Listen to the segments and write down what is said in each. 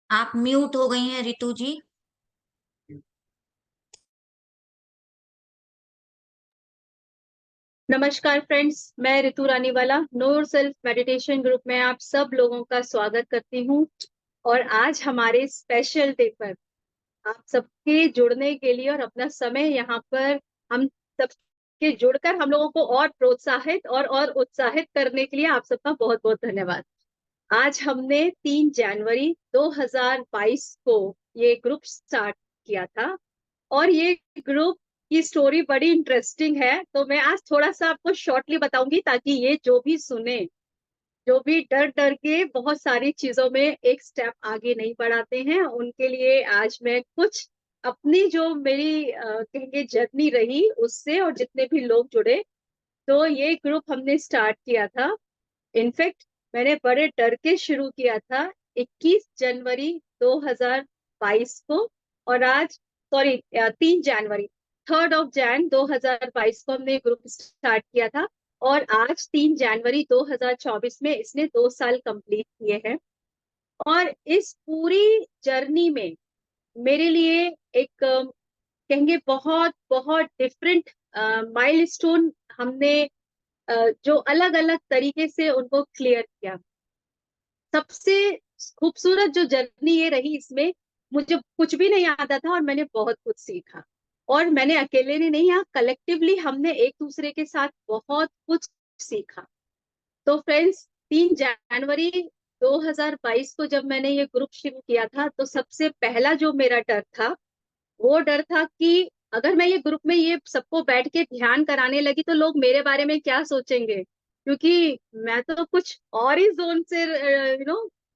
आप म्यूट हो गई हैं रितु जी। नमस्कार फ्रेंड्स, मैं ऋतु रानीवाला नोर सेल्फ मेडिटेशन ग्रुप में आप सब लोगों का स्वागत करती हूँ। और आज हमारे स्पेशल डे पर आप सबके जुड़ने के लिए और अपना समय यहाँ पर हम सबके जुड़कर हम लोगों को और प्रोत्साहित और उत्साहित करने के लिए आप सबका बहुत बहुत धन्यवाद। आज हमने 3 जनवरी 2022 को ये ग्रुप स्टार्ट किया था। और ये ग्रुप की स्टोरी बड़ी इंटरेस्टिंग है, तो मैं आज थोड़ा सा आपको शॉर्टली बताऊंगी ताकि ये जो भी सुने, जो भी डर डर के बहुत सारी चीजों में एक स्टेप आगे नहीं बढ़ाते हैं, उनके लिए आज मैं कुछ अपनी जो मेरी कहेंगे जर्नी रही उससे और जितने भी लोग जुड़े, तो ये ग्रुप हमने स्टार्ट किया था। इनफैक्ट मैंने बड़े डर के शुरू किया था 21 जनवरी 2022 को। और आज सॉरी 3 जनवरी 3 2022 को हमने ग्रुप स्टार्ट किया था। और आज 3 जनवरी 2024 में इसने 2 साल कंप्लीट किए हैं। और इस पूरी जर्नी में मेरे लिए एक कहेंगे बहुत बहुत डिफरेंट माइलस्टोन हमने जो अलग अलग तरीके से उनको क्लियर किया। सबसे खूबसूरत जो जर्नी ये रही, इसमें मुझे कुछ भी नहीं आता था और मैंने बहुत कुछ सीखा। और मैंने अकेले ने नहीं, यहाँ कलेक्टिवली हमने एक दूसरे के साथ बहुत कुछ सीखा। तो फ्रेंड्स, 3 जनवरी 2022 को जब मैंने ये ग्रुप शुरू किया था, तो सबसे पहला जो मेरा डर था वो डर था कि अगर मैं ये ग्रुप में ये सबको बैठ के ध्यान कराने लगी तो लोग मेरे बारे में क्या सोचेंगे, क्योंकि मैं तो कुछ और ही जोन से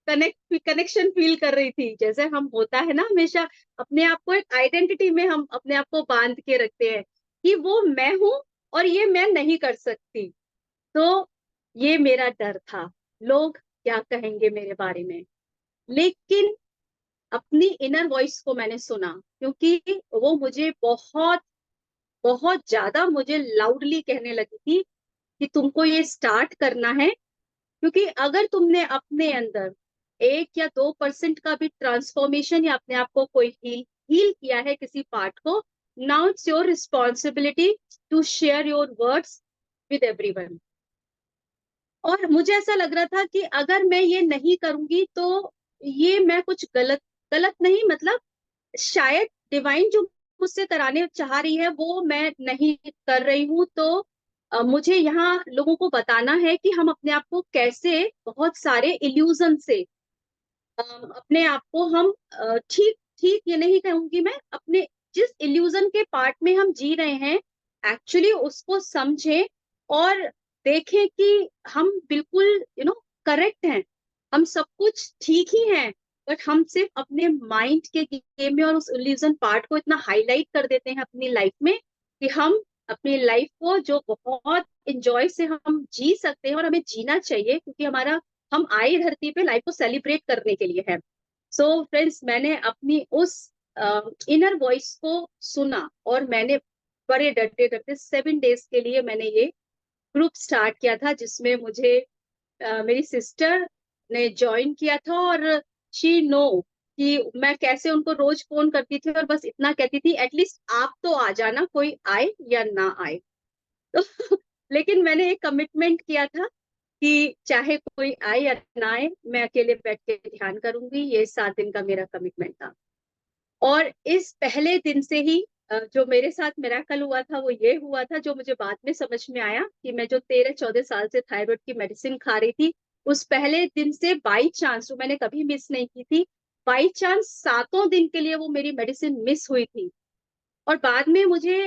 कनेक्शन फील कर रही थी। जैसे हम होता है ना, हमेशा अपने आप को एक आइडेंटिटी में हम अपने आप को बांध के रखते हैं कि वो मैं हूं और ये मैं नहीं कर सकती। तो ये मेरा डर था, लोग क्या कहेंगे मेरे बारे में। लेकिन अपनी इनर वॉइस को मैंने सुना, क्योंकि वो मुझे बहुत बहुत ज्यादा मुझे लाउडली कहने लगी थी कि तुमको ये स्टार्ट करना है। क्योंकि अगर तुमने अपने अंदर 1 या 2% का भी ट्रांसफॉर्मेशन या अपने आप को कोई हील हील किया है किसी पार्ट को, now it's your responsibility to share your words with everyone. और मुझे ऐसा लग रहा था कि अगर मैं ये नहीं करूंगी तो ये मैं कुछ गलत गलत नहीं, मतलब शायद डिवाइन जो मुझसे कराने चाह रही है वो मैं नहीं कर रही हूँ। तो मुझे यहाँ लोगों को बताना है कि हम अपने आप को कैसे बहुत सारे इल्यूजन से अपने आप को हम ठीक ठीक ये नहीं कहूंगी मैं, अपने जिस इल्यूजन के पार्ट में हम जी रहे हैं एक्चुअली उसको समझें और देखें कि हम बिल्कुल करेक्ट हैं, हम सब कुछ ठीक ही हैं। बट हम सिर्फ अपने माइंड के गेम में और उस इल्यूजन पार्ट को इतना हाईलाइट कर देते हैं अपनी लाइफ में कि हम अपनी लाइफ को जो बहुत इंजॉय से हम जी सकते हैं और हमें जीना चाहिए, क्योंकि हमारा हम आए धरती पे लाइफ को सेलिब्रेट करने के लिए है। सो फ्रेंड्स, मैंने अपनी उस इनर वॉइस को सुना और मैंने बड़े डरते डरते 7 डेज के लिए मैंने ये ग्रुप स्टार्ट किया था, जिसमें मुझे मेरी सिस्टर ने ज्वाइन किया था। और शी नो कि मैं कैसे उनको रोज फोन करती थी और बस इतना कहती थी, एटलीस्ट आप तो आ जाना, कोई आए या ना आए। तो लेकिन मैंने एक कमिटमेंट किया था कि चाहे कोई आए या ना आए, मैं अकेले बैठ के ध्यान करूंगी। ये 7 दिन का मेरा कमिटमेंट था। और इस पहले दिन से ही जो मेरे साथ मिरेकल हुआ था वो ये हुआ था, जो मुझे बाद में समझ में आया कि मैं जो 13-14 साल से थायराइड की मेडिसिन खा रही थी, उस पहले दिन से बाई चांस, जो मैंने कभी मिस नहीं की थी, बाई चांस 7 दिन के लिए वो मेरी मेडिसिन मिस हुई थी। और बाद में मुझे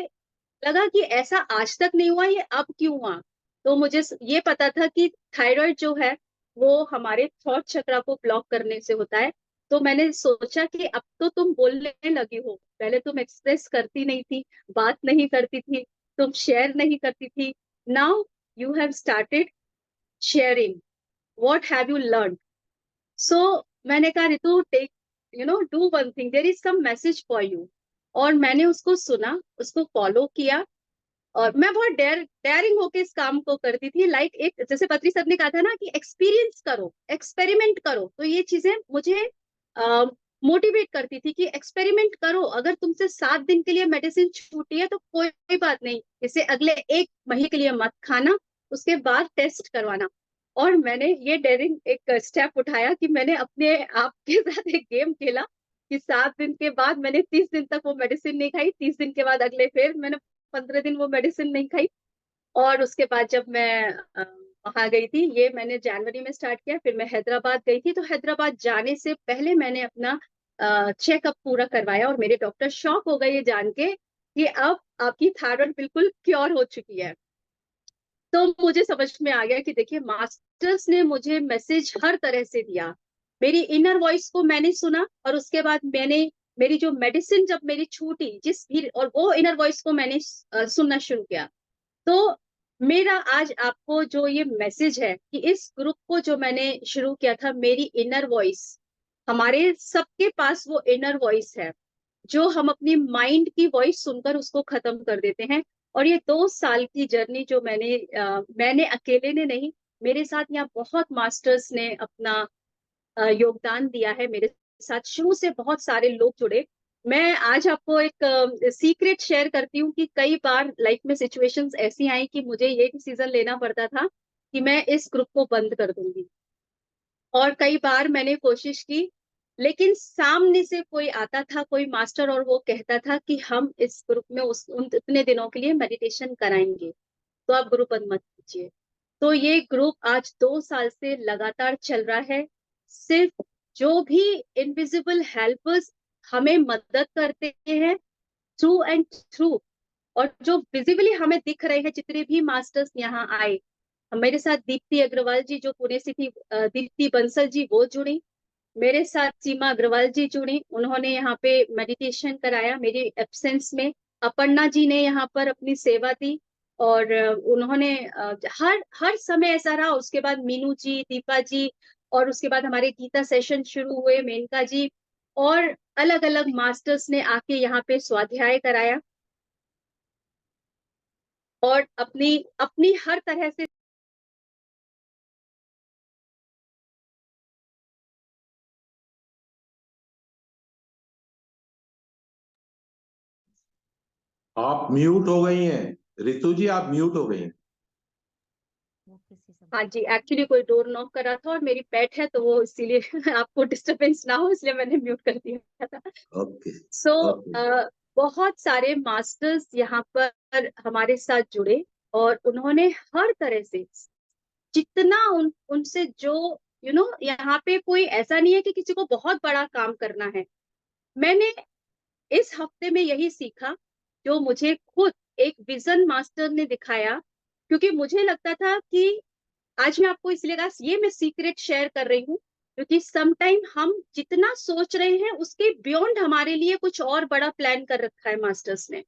लगा कि ऐसा आज तक नहीं हुआ, ये अब क्यों हुआ। तो मुझे ये पता था कि थायराइड जो है वो हमारे थॉट चक्रा को ब्लॉक करने से होता है। तो मैंने सोचा कि अब तो तुम बोलने लगी हो, पहले तुम एक्सप्रेस करती नहीं थी, बात नहीं करती थी, तुम शेयर नहीं करती थी। Now you have started sharing, what have you learn. So मैंने कहा, Ritu take do one thing, there is some message for you. और मैंने उसको सुना, उसको फॉलो किया। और मैं बहुत डेयरिंग होके इस काम को करती थी। लाइक एक जैसे पत्री सर ने कहा था ना कि एक्सपीरियंस करो, एक्सपेरिमेंट करो, तो ये चीजें मुझे मोटिवेट करती थी कि एक्सपेरिमेंट करो, अगर तुमसे 7 दिन के लिए मेडिसिन छूटी है तो कोई बात नहीं, इसे अगले 1 महीने के लिए मत खाना, उसके बाद टेस्ट करवाना। और मैंने ये डेयरिंग एक स्टेप उठाया कि मैंने अपने आप के साथ एक गेम खेला कि 7 दिन के बाद मैंने 30 दिन तक वो मेडिसिन नहीं खाई, 30 दिन के बाद अगले फिर मैंने 15 दिन वो मेडिसिन नहीं खाई। और उसके बाद जब मैं वहां गई थी, ये मैंने जनवरी में स्टार्ट किया, फिर मैं हैदराबाद गई थी, तो हैदराबाद जाने से पहले मैंने अपना चेकअप पूरा करवाया और मेरे डॉक्टर शॉक हो गए ये जान के कि अब आपकी थायराइड बिल्कुल क्योर हो चुकी है। तो मुझे समझ में आ गया कि देखिए, मास्टर्स ने मुझे मैसेज हर तरह से दिया, मेरी इनर वॉइस को मैंने सुना, और उसके बाद मैंने मेरी जो मेडिसिन जब मेरी छूटी जिस भी, और वो इनर वॉइस को मैंने सुनना शुरू किया। तो मेरा आज आपको जो ये मैसेज है कि इस ग्रुप को जो मैंने शुरू किया था, मेरी इनर वॉइस, हमारे सबके पास वो इनर वॉइस है जो हम अपनी माइंड की वॉइस सुनकर उसको खत्म कर देते हैं। और ये 2 साल की जर्नी जो मैंने अकेले ने नहीं, मेरे साथ यहाँ बहुत मास्टर्स ने अपना योगदान दिया है, मेरे साथ शुरू से बहुत सारे लोग जुड़े। मैं आज आपको एक सीक्रेट शेयर करती हूँ कि कई बार लाइफ में सिचुएशंस ऐसी आई कि मुझे ये डिसीजन लेना पड़ता था कि मैं इस ग्रुप को बंद कर दूंगी, और कई बार मैंने कोशिश की, लेकिन सामने से कोई आता था, कोई मास्टर, और वो कहता था कि हम इस ग्रुप में उन इतने दिनों के लिए मेडिटेशन कराएंगे, तो आप ग्रुप बंद मत कीजिए। तो ये ग्रुप आज 2 साल से लगातार चल रहा है। सिर्फ जो भी इनविजिबल हेल्पर्स हमें मदद करते हैं थ्रू एंड थ्रू, और जो विजिबली हमें दिख रहे हैं, जितने भी मास्टर्स यहाँ आए, मेरे साथ दीप्ति अग्रवाल जी जो पुणे से थी, दीप्ति बंसल जी वो जुड़ी, मेरे साथ सीमा अग्रवाल जी जुड़ी, उन्होंने यहाँ पे मेडिटेशन कराया मेरी एब्सेंस में। अपर्णा जी ने यहाँ पर अपनी सेवा दी, और उन्होंने हर हर समय ऐसा रहा। उसके बाद मीनू जी, दीपा जी, और उसके बाद हमारे गीता सेशन शुरू हुए, मेनका जी, और अलग अलग मास्टर्स ने आके यहाँ पे स्वाध्याय कराया, और अपनी अपनी हर तरह से। आप म्यूट हो गई हैं रितु जी, आप म्यूट हो गई हैं। हाँ जी, एक्चुअली कोई डोर नॉक कर रहा था और मेरी पेट है, तो वो इसीलिए आपको डिस्टरबेंस ना हो इसलिए मैंने म्यूट कर दिया था। Okay so okay. बहुत सारे मास्टर्स यहाँ पर हमारे साथ जुड़े, और उन्होंने हर तरह से जितना उनसे जो यहाँ पे कोई ऐसा नहीं है कि किसी को बहुत बड़ा काम करना है। मैंने इस हफ्ते में यही सीखा जो मुझे खुद एक विजन मास्टर ने दिखाया, क्योंकि मुझे लगता था कि आज मैं आपको इसलिए कहा, ये मैं सीक्रेट शेयर कर रही हूँ, क्योंकि समटाइम हम जितना सोच रहे हैं उसके बियॉन्ड हमारे लिए कुछ और बड़ा प्लान कर रखा है मास्टर्स ने,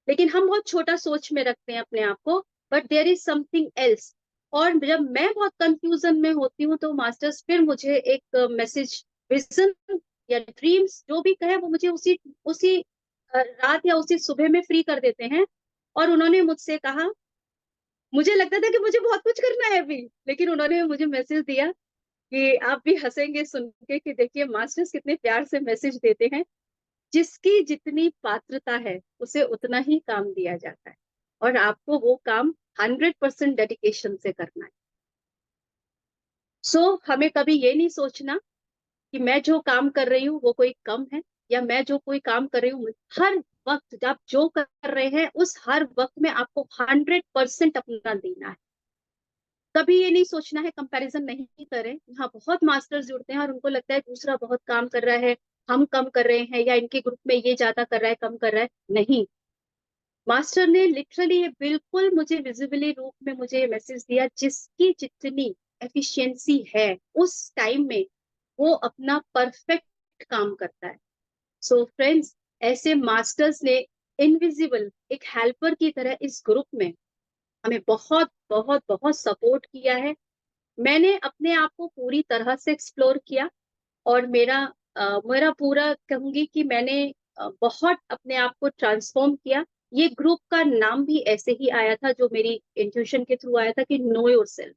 लेकिन हम बहुत छोटा सोच में रखते हैं अपने आप को, but there is something else. और जब मैं बहुत कंफ्यूजन में होती हूँ तो मास्टर्स फिर मुझे एक मैसेज, विजन या ड्रीम्स जो भी कहे, वो मुझे उसी उसी रात या उसी सुबह में फ्री कर देते हैं। और उन्होंने मुझसे कहा, मुझे लगता था कि मुझे बहुत कुछ करना है अभी, लेकिन उन्होंने मुझे मैसेज दिया कि आप भी हंसेंगे सुन के कि देखिए मास्टर्स कितने प्यार से मैसेज देते हैं, जिसकी जितनी पात्रता है उसे उतना ही काम दिया जाता है, और आपको वो काम 100% डेडिकेशन से करना है। हमें कभी ये नहीं सोचना कि मैं जो काम कर रही हूँ वो कोई कम है, या मैं जो कोई काम कर रही हूँ, हर वक्त आप जो कर रहे हैं उस हर वक्त में आपको 100% अपना देना है। कभी ये नहीं सोचना है, कंपैरिजन नहीं करें। यहाँ बहुत मास्टर्स जुड़ते हैं और उनको लगता है दूसरा बहुत काम कर रहा है, हम कम कर रहे हैं, या इनके ग्रुप में ये ज्यादा कर रहा है, कम कर रहा है। नहीं, मास्टर ने लिटरली ये बिल्कुल मुझे विजिबली रूप में मुझे ये मैसेज दिया, जिसकी जितनी एफिशिएंसी है उस टाइम में वो अपना परफेक्ट काम करता है। सो फ्रेंड्स, ऐसे मास्टर्स ने इनविजिबल एक हेल्पर की तरह इस ग्रुप में हमें बहुत बहुत बहुत सपोर्ट किया है। मैंने अपने आप को पूरी तरह से एक्सप्लोर किया, और मेरा पूरा कहूंगी कि मैंने बहुत अपने आप को ट्रांसफॉर्म किया। ये ग्रुप का नाम भी ऐसे ही आया था, जो मेरी इंट्यूशन के थ्रू आया था, कि नो योरसेल्फ।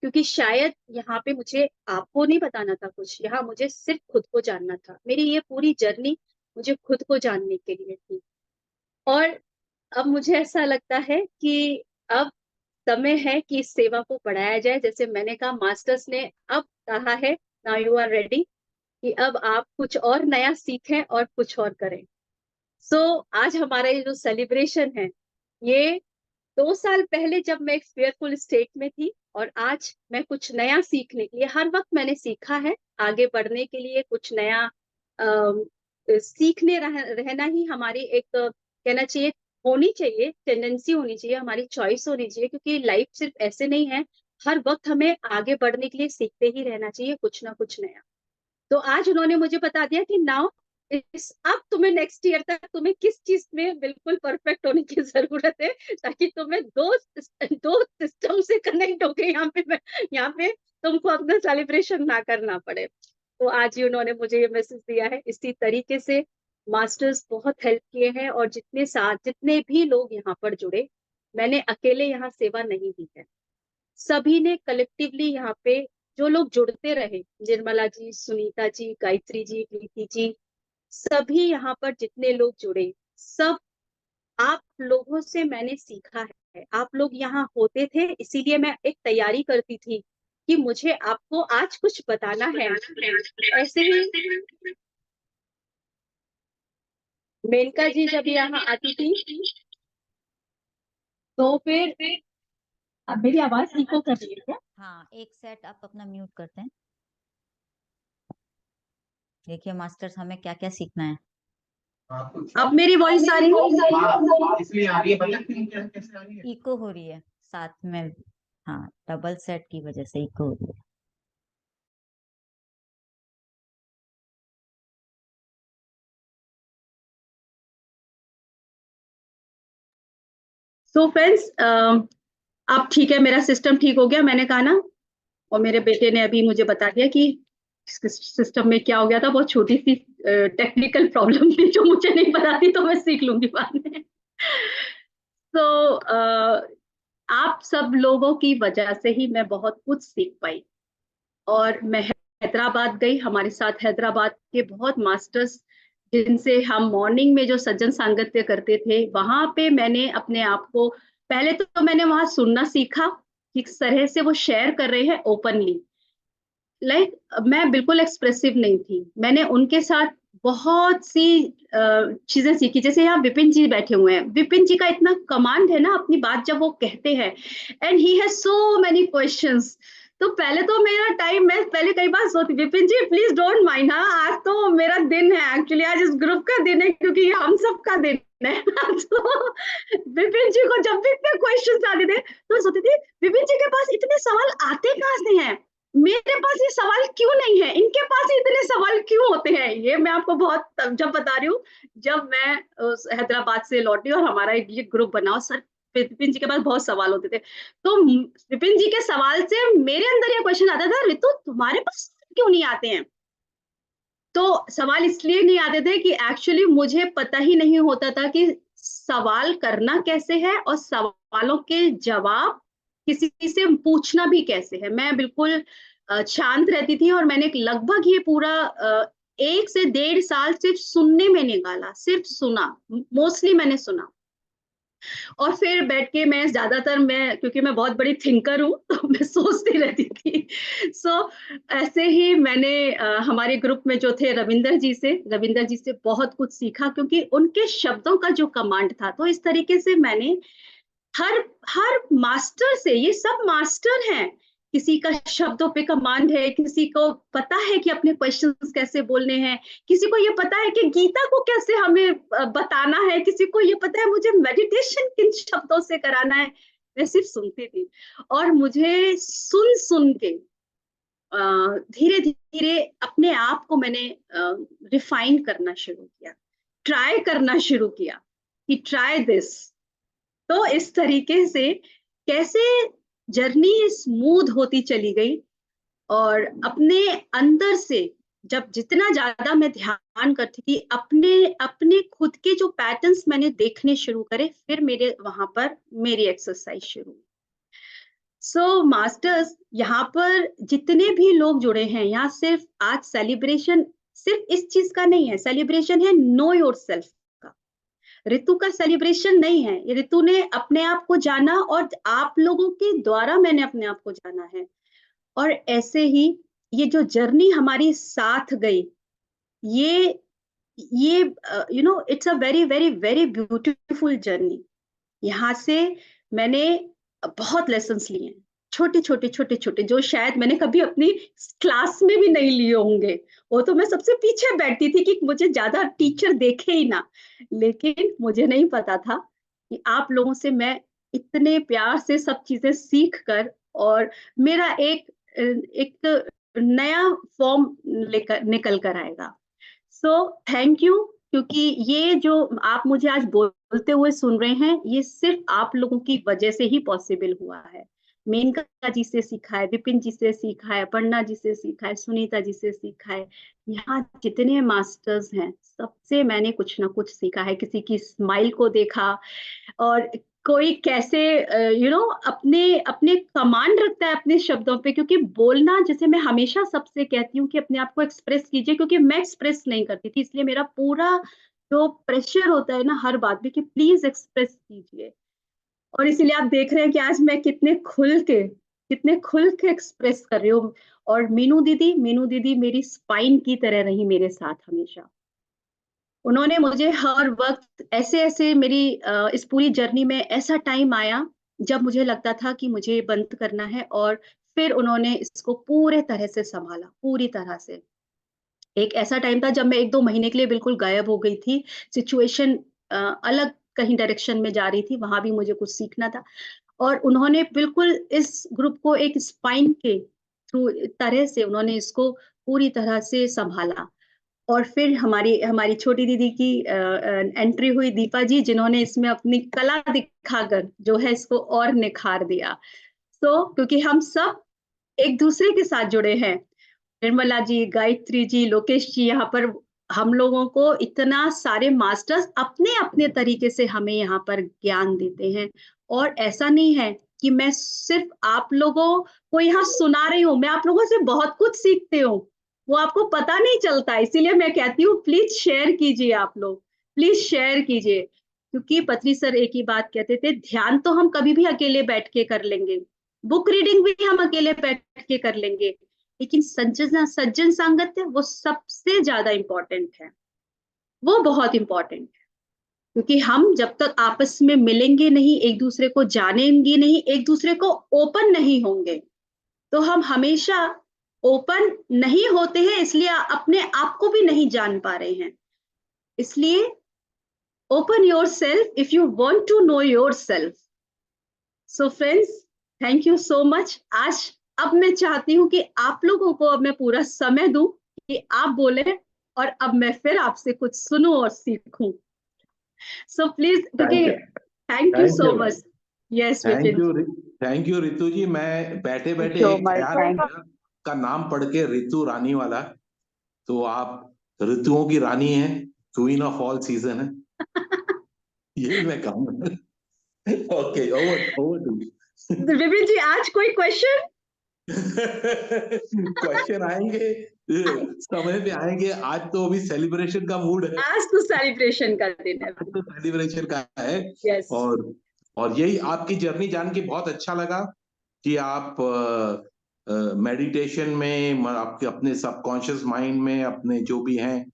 क्योंकि शायद यहाँ पे मुझे आपको नहीं बताना था कुछ, यहाँ मुझे सिर्फ खुद को जानना था। मेरी ये पूरी जर्नी मुझे खुद को जानने के लिए थी। और अब मुझे ऐसा लगता है कि अब समय है कि इस सेवा को बढ़ाया जाए। जैसे मैंने कहा, मास्टर्स ने अब कहा है, नाउ यू आर रेडी, कि अब आप कुछ और नया सीखें और कुछ और करें। सो आज हमारा ये जो सेलिब्रेशन है, ये 2 साल पहले जब मैं एक फेयरफुल स्टेट में थी, और आज मैं कुछ नया सीखने के लिए, हर वक्त मैंने सीखा है, आगे बढ़ने के लिए कुछ नया सीखने रहना ही हमारी एक, कहना चाहिए, होनी चाहिए, टेंडेंसी होनी चाहिए, हमारी चॉइस होनी चाहिए, क्योंकि लाइफ सिर्फ ऐसे नहीं है। हर वक्त हमें आगे बढ़ने के लिए सीखते ही रहना चाहिए कुछ ना कुछ नया। तो आज उन्होंने मुझे बता दिया कि नाउ अब तुम्हें नेक्स्ट ईयर तक तुम्हें किस चीज में बिल्कुल परफेक्ट होने की जरूरत है, ताकि तुम्हें दो सिस्टम से कनेक्ट होके यहाँ पे तुमको अपना सेलिब्रेशन ना करना पड़े। तो आज ही उन्होंने मुझे ये मैसेज दिया है। इसी तरीके से मास्टर्स बहुत हेल्प किए हैं, और जितने भी लोग यहाँ पर जुड़े, मैंने अकेले यहाँ सेवा नहीं दी है, सभी ने कलेक्टिवली यहाँ पे जो लोग जुड़ते रहे, निर्मला जी, सुनीता जी, गायत्री जी, प्रीति जी, सभी यहाँ पर जितने लोग जुड़े, सब आप लोगों से मैंने सीखा है। आप लोग यहाँ होते थे, इसीलिए मैं एक तैयारी करती थी कि मुझे आपको आज कुछ बताना है। ऐसे ही मेनका जी जब यहाँ आती थी, तो फिर अब मेरी आवाज इको कर रही है क्या? हाँ, एक सेट आप अपना म्यूट करते हैं। देखिए मास्टर्स, हमें क्या क्या सीखना है। अब मेरी वॉइस आ रही है? इसलिए आ रही है, बता कैसे आ रही है? इको हो रही है साथ में। हाँ, डबल सेट की वजह से इको हो रही है। सो फ्रेंड्स, अब ठीक है, मेरा सिस्टम ठीक हो गया, मैंने कहा ना। और मेरे बेटे ने अभी मुझे बता दिया कि सिस्टम में क्या हो गया था। बहुत छोटी सी टेक्निकल प्रॉब्लम थी जो मुझे नहीं पता थी, तो मैं सीख लूंगी बाद में। तो आप सब लोगों की वजह से ही मैं बहुत कुछ सीख पाई। और मैं हैदराबाद गई, हमारे साथ हैदराबाद के बहुत मास्टर्स, जिनसे हम मॉर्निंग में जो सज्जन सांगत्य करते थे, वहां पे मैंने अपने आप को, पहले तो मैंने वहां सुनना सीखा, किस तरह से वो शेयर कर रहे हैं ओपनली। मैं बिल्कुल एक्सप्रेसिव नहीं थी। मैंने उनके साथ बहुत सी चीजें सीखी। जैसे यहाँ विपिन जी बैठे हुए हैं, विपिन जी का इतना कमांड है ना अपनी बात जब वो कहते हैं, and he has so many questions. तो पहले तो मेरा टाइम, मैं पहले कई बार सोचती, विपिन जी प्लीज डोंट माइंड, हाँ आज तो मेरा दिन है, एक्चुअली आज इस ग्रुप का दिन है, क्योंकि ये हम सब का दिन है। तो विपिन जी को जब भी इतने क्वेश्चन आते थे, तो मैं सोचती थी विपिन जी के पास इतने सवाल आते कहाँ से हैं, मेरे पास ये सवाल क्यों नहीं है, इनके पास इतने सवाल क्यों होते हैं। ये मैं आपको बहुत जब बता रही हूँ, जब मैं हैदराबाद से लौटी और हमारा ये ग्रुप बना, सर विपिन जी के पास बहुत सवाल होते थे। तो विपिन जी के सवाल से मेरे अंदर ये क्वेश्चन आता था, ऋतु तुम्हारे पास क्यों नहीं आते हैं। तो सवाल इसलिए नहीं आते थे कि एक्चुअली मुझे पता ही नहीं होता था कि सवाल करना कैसे है, और सवालों के जवाब किसी से पूछना भी कैसे है। मैं बिल्कुल शांत रहती थी, और मैंने लगभग ये पूरा 1 से 1.5 साल सिर्फ सुनने में निकाला, सिर्फ सुना, मोस्टली मैंने सुना। और फिर बैठ के मैं ज्यादातर, मैं क्योंकि मैं बहुत बड़ी थिंकर हूँ, तो मैं सोचती रहती थी। ऐसे ही मैंने हमारे ग्रुप में जो थे रविंदर जी से बहुत कुछ सीखा, क्योंकि उनके शब्दों का जो कमांड था। तो इस तरीके से मैंने हर हर मास्टर से, ये सब मास्टर हैं, किसी का शब्दों पे कमांड है, किसी को पता है कि अपने क्वेश्चंस कैसे बोलने हैं, किसी को ये पता है कि गीता को कैसे हमें बताना है, किसी को ये पता है मुझे मेडिटेशन किन शब्दों से कराना है। मैं सिर्फ सुनती थी, और मुझे सुन सुन के धीरे धीरे अपने आप को मैंने रिफाइन करना शुरू किया, ट्राई करना शुरू किया कि ट्राई दिस। तो इस तरीके से कैसे जर्नी स्मूथ होती चली गई, और अपने अंदर से जब जितना ज्यादा मैं ध्यान करती थी, अपने अपने खुद के जो पैटर्न्स मैंने देखने शुरू करे, फिर मेरे वहां पर मेरी एक्सरसाइज शुरू। सो मास्टर्स, यहाँ पर जितने भी लोग जुड़े हैं, यहाँ सिर्फ आज सेलिब्रेशन सिर्फ इस चीज का नहीं है, सेलिब्रेशन है नो योरसेल्फ का। ऋतु का सेलिब्रेशन नहीं है, ये ऋतु ने अपने आप को जाना और आप लोगों के द्वारा मैंने अपने आप को जाना है। और ऐसे ही ये जो जर्नी हमारी साथ गई, ये ये it's a very very very beautiful journey. यहाँ से मैंने बहुत लेसन्स लिए हैं, छोटे छोटे छोटे छोटे, जो शायद मैंने कभी अपनी क्लास में भी नहीं लिए होंगे। वो तो मैं सबसे पीछे बैठती थी कि मुझे ज्यादा टीचर देखे ही ना, लेकिन मुझे नहीं पता था कि आप लोगों से मैं इतने प्यार से सब चीजें सीख कर और मेरा एक नया फॉर्म लेकर निकल कर आएगा। सो थैंक यू, क्योंकि ये जो आप मुझे आज बोलते हुए सुन रहे हैं, ये सिर्फ आप लोगों की वजह से ही पॉसिबल हुआ है। मेनका जी से सीखा है, विपिन जी से सीखा है, अपर्णा जी से सीखा है, सुनीता जी से सीखा है, यहाँ जितने मास्टर्स हैं सबसे मैंने कुछ ना कुछ सीखा है। किसी की स्माइल को देखा, और कोई कैसे अपने अपने कमांड रखता है अपने शब्दों पे, क्योंकि बोलना, जैसे मैं हमेशा सबसे कहती हूँ कि अपने आप को एक्सप्रेस कीजिए, क्योंकि मैं एक्सप्रेस नहीं करती थी, इसलिए मेरा पूरा जो प्रेशर होता है ना हर बात में कि प्लीज एक्सप्रेस कीजिए। और इसीलिए आप देख रहे हैं कि आज मैं कितने खुल के एक्सप्रेस कर रही हूँ। और मीनू दीदी मेरी स्पाइन की तरह रही मेरे साथ हमेशा। उन्होंने मुझे हर वक्त ऐसे ऐसे मेरी इस पूरी जर्नी में ऐसा टाइम आया जब मुझे लगता था कि मुझे बंद करना है, और फिर उन्होंने इसको पूरे तरह से संभाला, पूरी तरह से। एक ऐसा टाइम था जब मैं 1-2 महीने के लिए बिल्कुल गायब हो गई थी। सिचुएशन अलग कहीं डायरेक्शन में जा रही थी, वहां भी मुझे कुछ सीखना था, और उन्होंने बिल्कुल इस ग्रुप को एक स्पाइन के थ्रू तरह से उन्होंने इसको पूरी तरह से संभाला। और फिर हमारी हमारी छोटी दीदी की एंट्री हुई, दीपा जी, जिन्होंने इसमें अपनी कला दिखाकर जो है इसको और निखार दिया। क्योंकि हम सब एक दूसरे के साथ जुड़े हैं, निर्मला जी, गायत्री जी, लोकेश जी, यहाँ पर हम लोगों को इतना सारे मास्टर्स अपने अपने तरीके से हमें यहाँ पर ज्ञान देते हैं। और ऐसा नहीं है कि मैं सिर्फ आप लोगों को यहाँ सुना रही हूँ, मैं आप लोगों से बहुत कुछ सीखती हूँ, वो आपको पता नहीं चलता। इसीलिए मैं कहती हूँ प्लीज शेयर कीजिए, आप लोग प्लीज शेयर कीजिए। क्योंकि पत्री सर एक ही बात कहते थे, ध्यान तो हम कभी भी अकेले बैठ के कर लेंगे, बुक रीडिंग भी हम अकेले बैठ के कर लेंगे, लेकिन सज्जन सांगत्य वो सबसे ज्यादा इंपॉर्टेंट है, वो बहुत इंपॉर्टेंट है। क्योंकि हम जब तक आपस में मिलेंगे नहीं, एक दूसरे को जानेंगे नहीं, एक दूसरे को ओपन नहीं होंगे, तो हम हमेशा ओपन नहीं होते हैं, इसलिए अपने आप को भी नहीं जान पा रहे हैं। इसलिए open yourself if you want to know yourself. So friends, thank you so much. अब मैं चाहती हूँ कि आप लोगों को अब मैं पूरा समय दूं कि आप बोले, और अब मैं फिर आपसे कुछ सुनूं और सीखूं। सो प्लीज, क्योंकि thank you so much. Yes Vipin. Thank you Ritu ji. मैं बैठे बैठे so एक much, ख्याल thank आया का नाम पढ़ के, रितु रानी वाला। तो आप ऋतुओं की रानी हैं, क्वीन ऑफ ऑल सीजन है, यही मैं कहूँगा। Okay, over over to Vipin ji, आज कोई क्वेश्चन? क्वेश्चन आएंगे, समय पे आएंगे। आज तो अभी सेलिब्रेशन का मूड है, आज तो सेलिब्रेशन का दिन है। आज तो सेलिब्रेशन का है। यस। और यही आपकी जर्नी जान के बहुत अच्छा लगा कि आप मेडिटेशन में आपके अपने सबकॉन्शियस माइंड में अपने जो भी हैं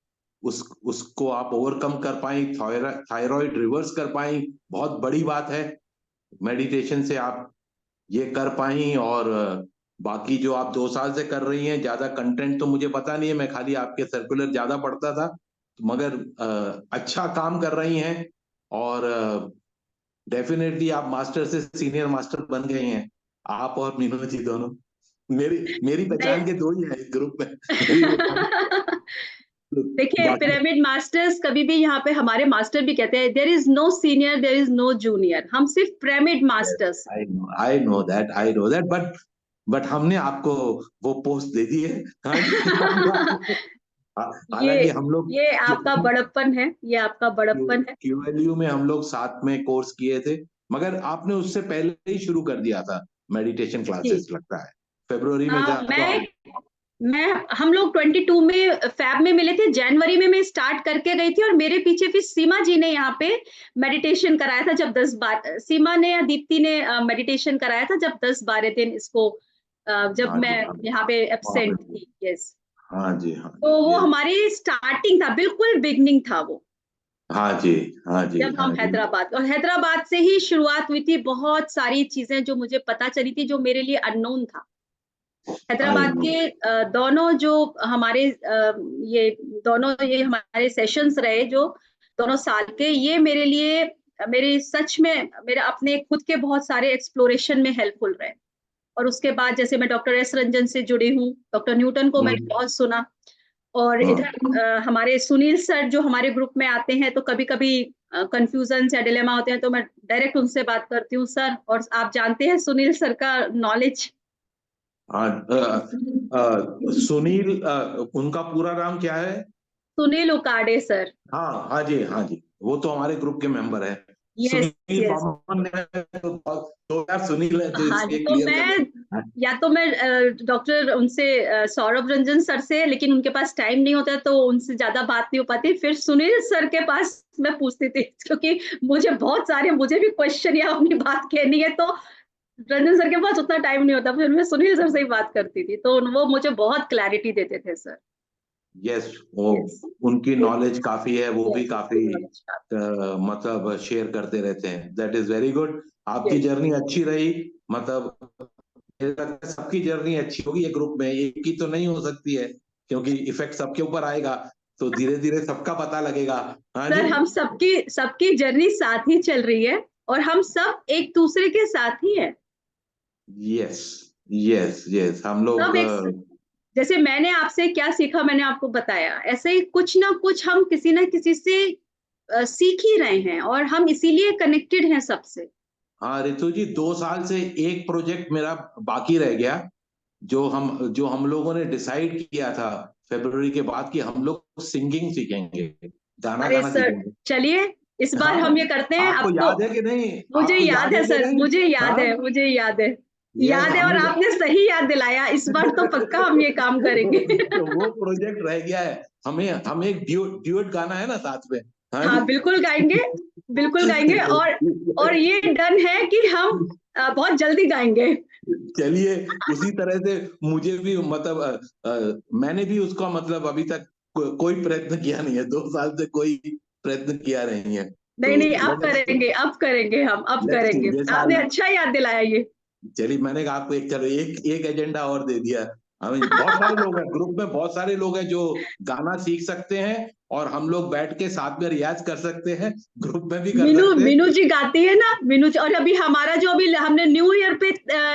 उसको आप ओवरकम कर पाई, थायराइड रिवर्स कर पाई, बहुत बड़ी बात है। मेडिटेशन से आप ये कर पाई। और बाकी जो आप 2 साल से कर रही हैं, ज्यादा कंटेंट तो मुझे पता नहीं है, मैं खाली आपके सर्कुलर ज्यादा पढ़ता था, मगर अच्छा काम कर रही हैं। और डेफिनेटली आप मास्टर से सीनियर मास्टर बन गए हैं, आप और मीनू जी दोनों। मेरी पहचान के 2 ही हैं इस ग्रुप में। देखिए, बाकी पिरामिड मास्टर्स कभी भी, यहाँ पे हमारे मास्टर भी कहते हैं, there is no senior, there is no junior, हम सिर्फ pyramid masters. I know that, but हमने आपको वो पोस्ट दे दी है। ये हालांकि हम लोग ये आपका बड़प्पन है, ये आपका बड़प्पन है। क्यूएलयू में हम लोग साथ में कोर्स किए थे, मगर आपने उससे पहले ही शुरू कर दिया था। मेडिटेशन क्लासेस लगता है। फरवरी में मैं हम लोग 22 में फैब में मिले थे, जनवरी में मैं स्टार्ट करके गई थी और मेरे पीछे फिर सीमा जी ने यहाँ पे मेडिटेशन कराया था। जब 10-12 सीमा ने या दीप्ति ने मेडिटेशन कराया था जब 10-12 दिन इसको जब मैं यहाँ पे एब्सेंट थी। यस, हाँ जी, हाँ तो जी, वो हमारी स्टार्टिंग था, बिल्कुल बिगनिंग था वो। हाँ जी, हाँ जी, जब हाँ हम जी। हैदराबाद, और हैदराबाद से ही शुरुआत हुई थी। बहुत सारी चीजें जो मुझे पता चली थी जो मेरे लिए अननोन था। हैदराबाद के दोनों जो हमारे ये दोनों ये हमारे सेशंस रहे जो दोनों साल के, ये मेरे लिए मेरे सच में मेरे अपने खुद के बहुत सारे एक्सप्लोरेशन में हेल्पफुल रहे। और उसके बाद जैसे मैं डॉक्टर एस रंजन से जुड़ी हूँ, डॉक्टर न्यूटन को मैंने बहुत सुना। और इधर हमारे सुनील सर जो हमारे ग्रुप में आते हैं, तो कभी कभी कंफ्यूजन या डिलेमा होते हैं तो मैं डायरेक्ट उनसे बात करती हूँ सर। और आप जानते हैं सुनील सर का नॉलेज। सुनील, उनका पूरा नाम क्या है? सुनील उकाड़े सर। हाँ, हाँ जी, हाँ जी, वो तो हमारे ग्रुप के मेंबर है। Yes Sunil yes. कॉमन है तो यार सुनील है तो हाँ जी, इसलिए तो क्लियर कर मैं दो। या तो मैं डॉक्टर उनसे सौरभ रंजन सर से, लेकिन उनके पास टाइम नहीं होता तो उनसे ज्यादा बात नहीं हो पाती। फिर सुनील सर के पास मैं पूछती थी क्योंकि मुझे भी क्वेश्चन या अपनी बात कहनी है, तो रंजन सर के पास उतना टाइम नहीं होता। फिर मैं सुनील सर से ही बात करती थी, तो वो मुझे बहुत क्लैरिटी देते थे सर। यस, वो उनकी नॉलेज काफी है, वो भी काफी मतलब शेयर करते रहते हैं। That is very good. आपकी जर्नी अच्छी रही, मतलब मुझे लगता है सबकी जर्नी अच्छी होगी। ये ग्रुप में एक की तो नहीं हो सकती है, क्योंकि इफेक्ट सबके ऊपर आएगा, तो धीरे धीरे सबका पता लगेगा। हाँ सर, जी, हम सबकी जर्नी साथ ही चल रही है और हम सब एक दूसरे के साथ ही हैं। यस, यस, यस, हम लोग सब एक, जैसे मैंने आपसे क्या सीखा मैंने आपको बताया, ऐसे ही कुछ ना कुछ हम किसी ना किसी से सीख ही रहे हैं और हम इसीलिए कनेक्टेड हैं सबसे। हाँ रितु जी, 2 साल से एक प्रोजेक्ट मेरा बाकी रह गया, जो हम लोगों ने डिसाइड किया था फरवरी के बाद कि हम लोग सिंगिंग सीखेंगे, गाना अरे गाना सर, सीखेंगे। चलिए इस बार हाँ, हम ये करते हैं। आपको अब तो याद है कि नहीं? मुझे आपको याद याद है है कि सर, नहीं? मुझे याद हाँ, है, मुझे याद है। यस, याद है, और हमने आपने सही याद दिलाया। इस बार तो पक्का हम ये काम करेंगे। तो वो प्रोजेक्ट रह गया है। हमें एक ड्यूट गाना है ना साथ में। हाँ जी। हाँ, बिल्कुल गाएंगे, बिल्कुल गाएंगे। और ये डन है कि हम बहुत जल्दी गाएंगे। चलिए, उसी तरह से मुझे भी मतलब मैंने भी उसका मतलब अभी तक कोई प्रयत्न किया नहीं है, 2 साल से कोई प्रयत्न किया नहीं है। नहीं तो नहीं, अब करेंगे, अब करेंगे, हम अब लेट्स सी करेंगे। ये आपने साल। अच्छा याद दिलाया ये। चलिए, मैंने कहा आपको चलो एक एजेंडा और दे दिया। हमें बहुत सारे लोग हैं ग्रुप में, बहुत सारे लोग हैं जो गाना सीख सकते हैं और हम लोग बैठ के साथ में रियाज कर सकते हैं, ग्रुप में भी कर मीनू सकते हैं। मीनू जी गाती है ना, मीनू जी। और अभी हमारा जो अभी हमने न्यू ईयर पे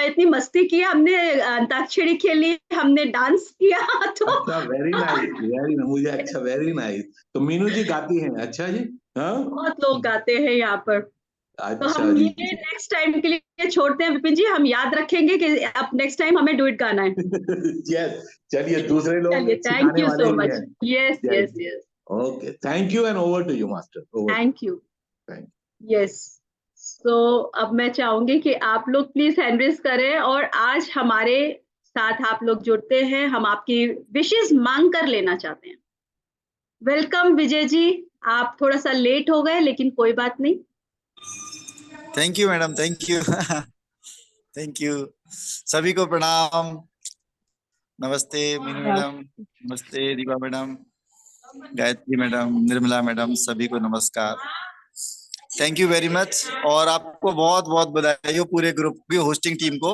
इतनी मस्ती किया, हमने अंताक्षरी खेली, हमने डांस किया। तो अच्छा, वेरी नाइस, मुझे अच्छा, वेरी नाइस। तो मीनू जी गाती हैं? अच्छा जी। हाँ, बहुत लोग गाते हैं यहाँ पर। तो अच्छा हम जी। ये नेक्स्ट टाइम के लिए छोड़ते हैं विपिन जी, हम याद रखेंगे कि अब नेक्स्ट टाइम हमें डुएट गाना है। यस, चलिए, दूसरे लोग चलिए, थैंक सिखाने यू वाले सो ही मच। हैं। Yes yes yes. Okay, thank you and over to you master, over to thank you. Thank yes. तो अब मैं चाहूंगी कि आप लोग प्लीज हैंड रेज करें और आज हमारे साथ आप लोग जुड़ते हैं। हम आपकी विशेष मांग कर लेना चाहते हैं। वेलकम विजय जी, आप थोड़ा सा लेट हो गए लेकिन कोई बात नहीं। Thank you madam, thank you. Thank you. सभी को प्रणाम। नमस्ते मीनू मैडम, नमस्ते Deepa madam, Gayatri madam, Nirmala madam, सभी को नमस्कार। Thank you very much. और आपको बहुत बहुत बधाई हो पूरे ग्रुप की होस्टिंग टीम को,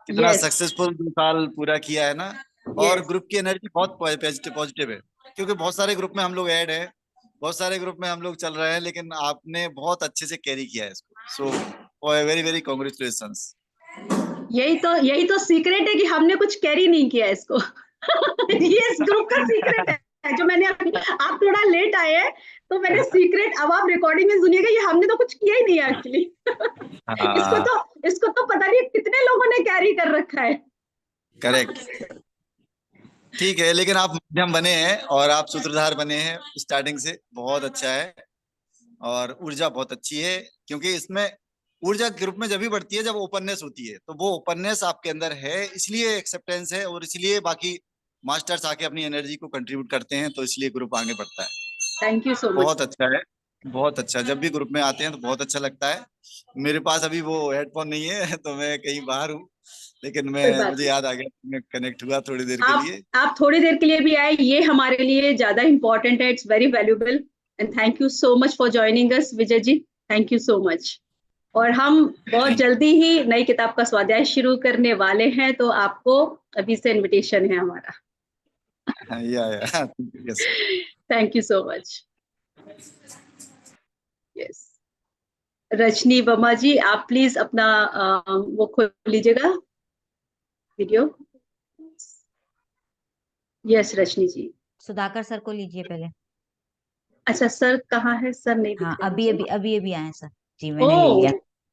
कितना यस सक्सेसफुल 2 साल पूरा किया है ना। और यस। ग्रुप की एनर्जी बहुत पॉजिटिव है, क्योंकि बहुत सारे ग्रुप में हम लोग ऐड है, बहुत सारे ग्रुप में हम लोग चल रहे हैं, लेकिन आपने बहुत अच्छे से कैरी किया है इसको। So very very congratulations. यही तो सीक्रेट है कि हमने कुछ कैरी नहीं किया इसको। ये इस ग्रुप का सीक्रेट है जो मैंने आप थोड़ा लेट आए हैं तो मैंने सीक्रेट, अब आप रिकॉर्डिंग में सुनिएगा, ये हमने तो कुछ किया ही नहीं है एक्चुअली। इसको तो पता नहीं कितने लोगों ने कैरी कर रखा है। करेक्ट, ठीक है, लेकिन आप मध्यम बने हैं और आप सूत्रधार बने हैं स्टार्टिंग से, बहुत अच्छा है। और ऊर्जा बहुत अच्छी है, क्योंकि इसमें ऊर्जा ग्रुप में जब भी बढ़ती है जब ओपननेस होती है, तो वो ओपननेस आपके अंदर है, इसलिए एक्सेप्टेंस है, और इसलिए बाकी मास्टर्स आके अपनी एनर्जी को कंट्रीब्यूट करते हैं, तो इसलिए ग्रुप आगे बढ़ता है। Thank you so much. बहुत अच्छा है, बहुत अच्छा। जब भी ग्रुप में आते हैं तो बहुत अच्छा लगता है। मेरे पास अभी वो हेडफोन नहीं है तो मैं कहीं बाहर हूँ, लेकिन कोई बात मुझे नहीं। याद आ गया, मैं कनेक्ट हुआ थोड़ी देर के लिए। आप थोड़ी देर के लिए भी आए, ये हमारे लिए ज्यादा इंपॉर्टेंट है। It's very valuable and thank you so much for joining us Vijay ji, thank you so much. और हम बहुत जल्दी ही नई किताब का स्वाध्याय शुरू करने वाले हैं, तो आपको अभी से इनविटेशन है हमारा। या yes. Thank you so much. Yes, Rajni Verma ji, आप प्लीज अपना वो खोल लीजिएगा video. Yes Rajni ji. Sudhakar sir को लीजिए पहले। अच्छा सर कहाँ है? सर नहीं दिख हाँ, रहे अभी मुझे। अभी अभी अभी आए सर जी, मैंने ले लिया।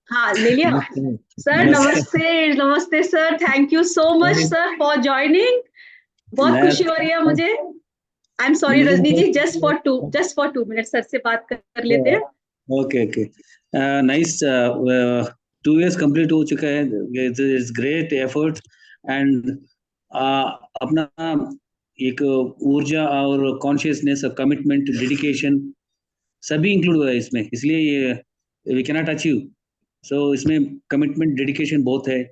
हाँ ले लिया। सर नमस्ते, नमस्ते sir, thank you so much sir for joining. बहुत खुशी हो रही है मुझे। I am sorry Rajni ji, just for 2 minute sir से बात कर लेते हैं। Okay okay, nice. 2 years complete हो चुका है, इट्स ग्रेट एफर्ट एंड अपना एक ऊर्जा और कॉन्शियसनेस, कमिटमेंट, डेडिकेशन सभी इंक्लूड हुआ है इसमें, इसलिए ये वी कैन नॉट अचीव। सो इसमें कमिटमेंट, डेडिकेशन बहुत है।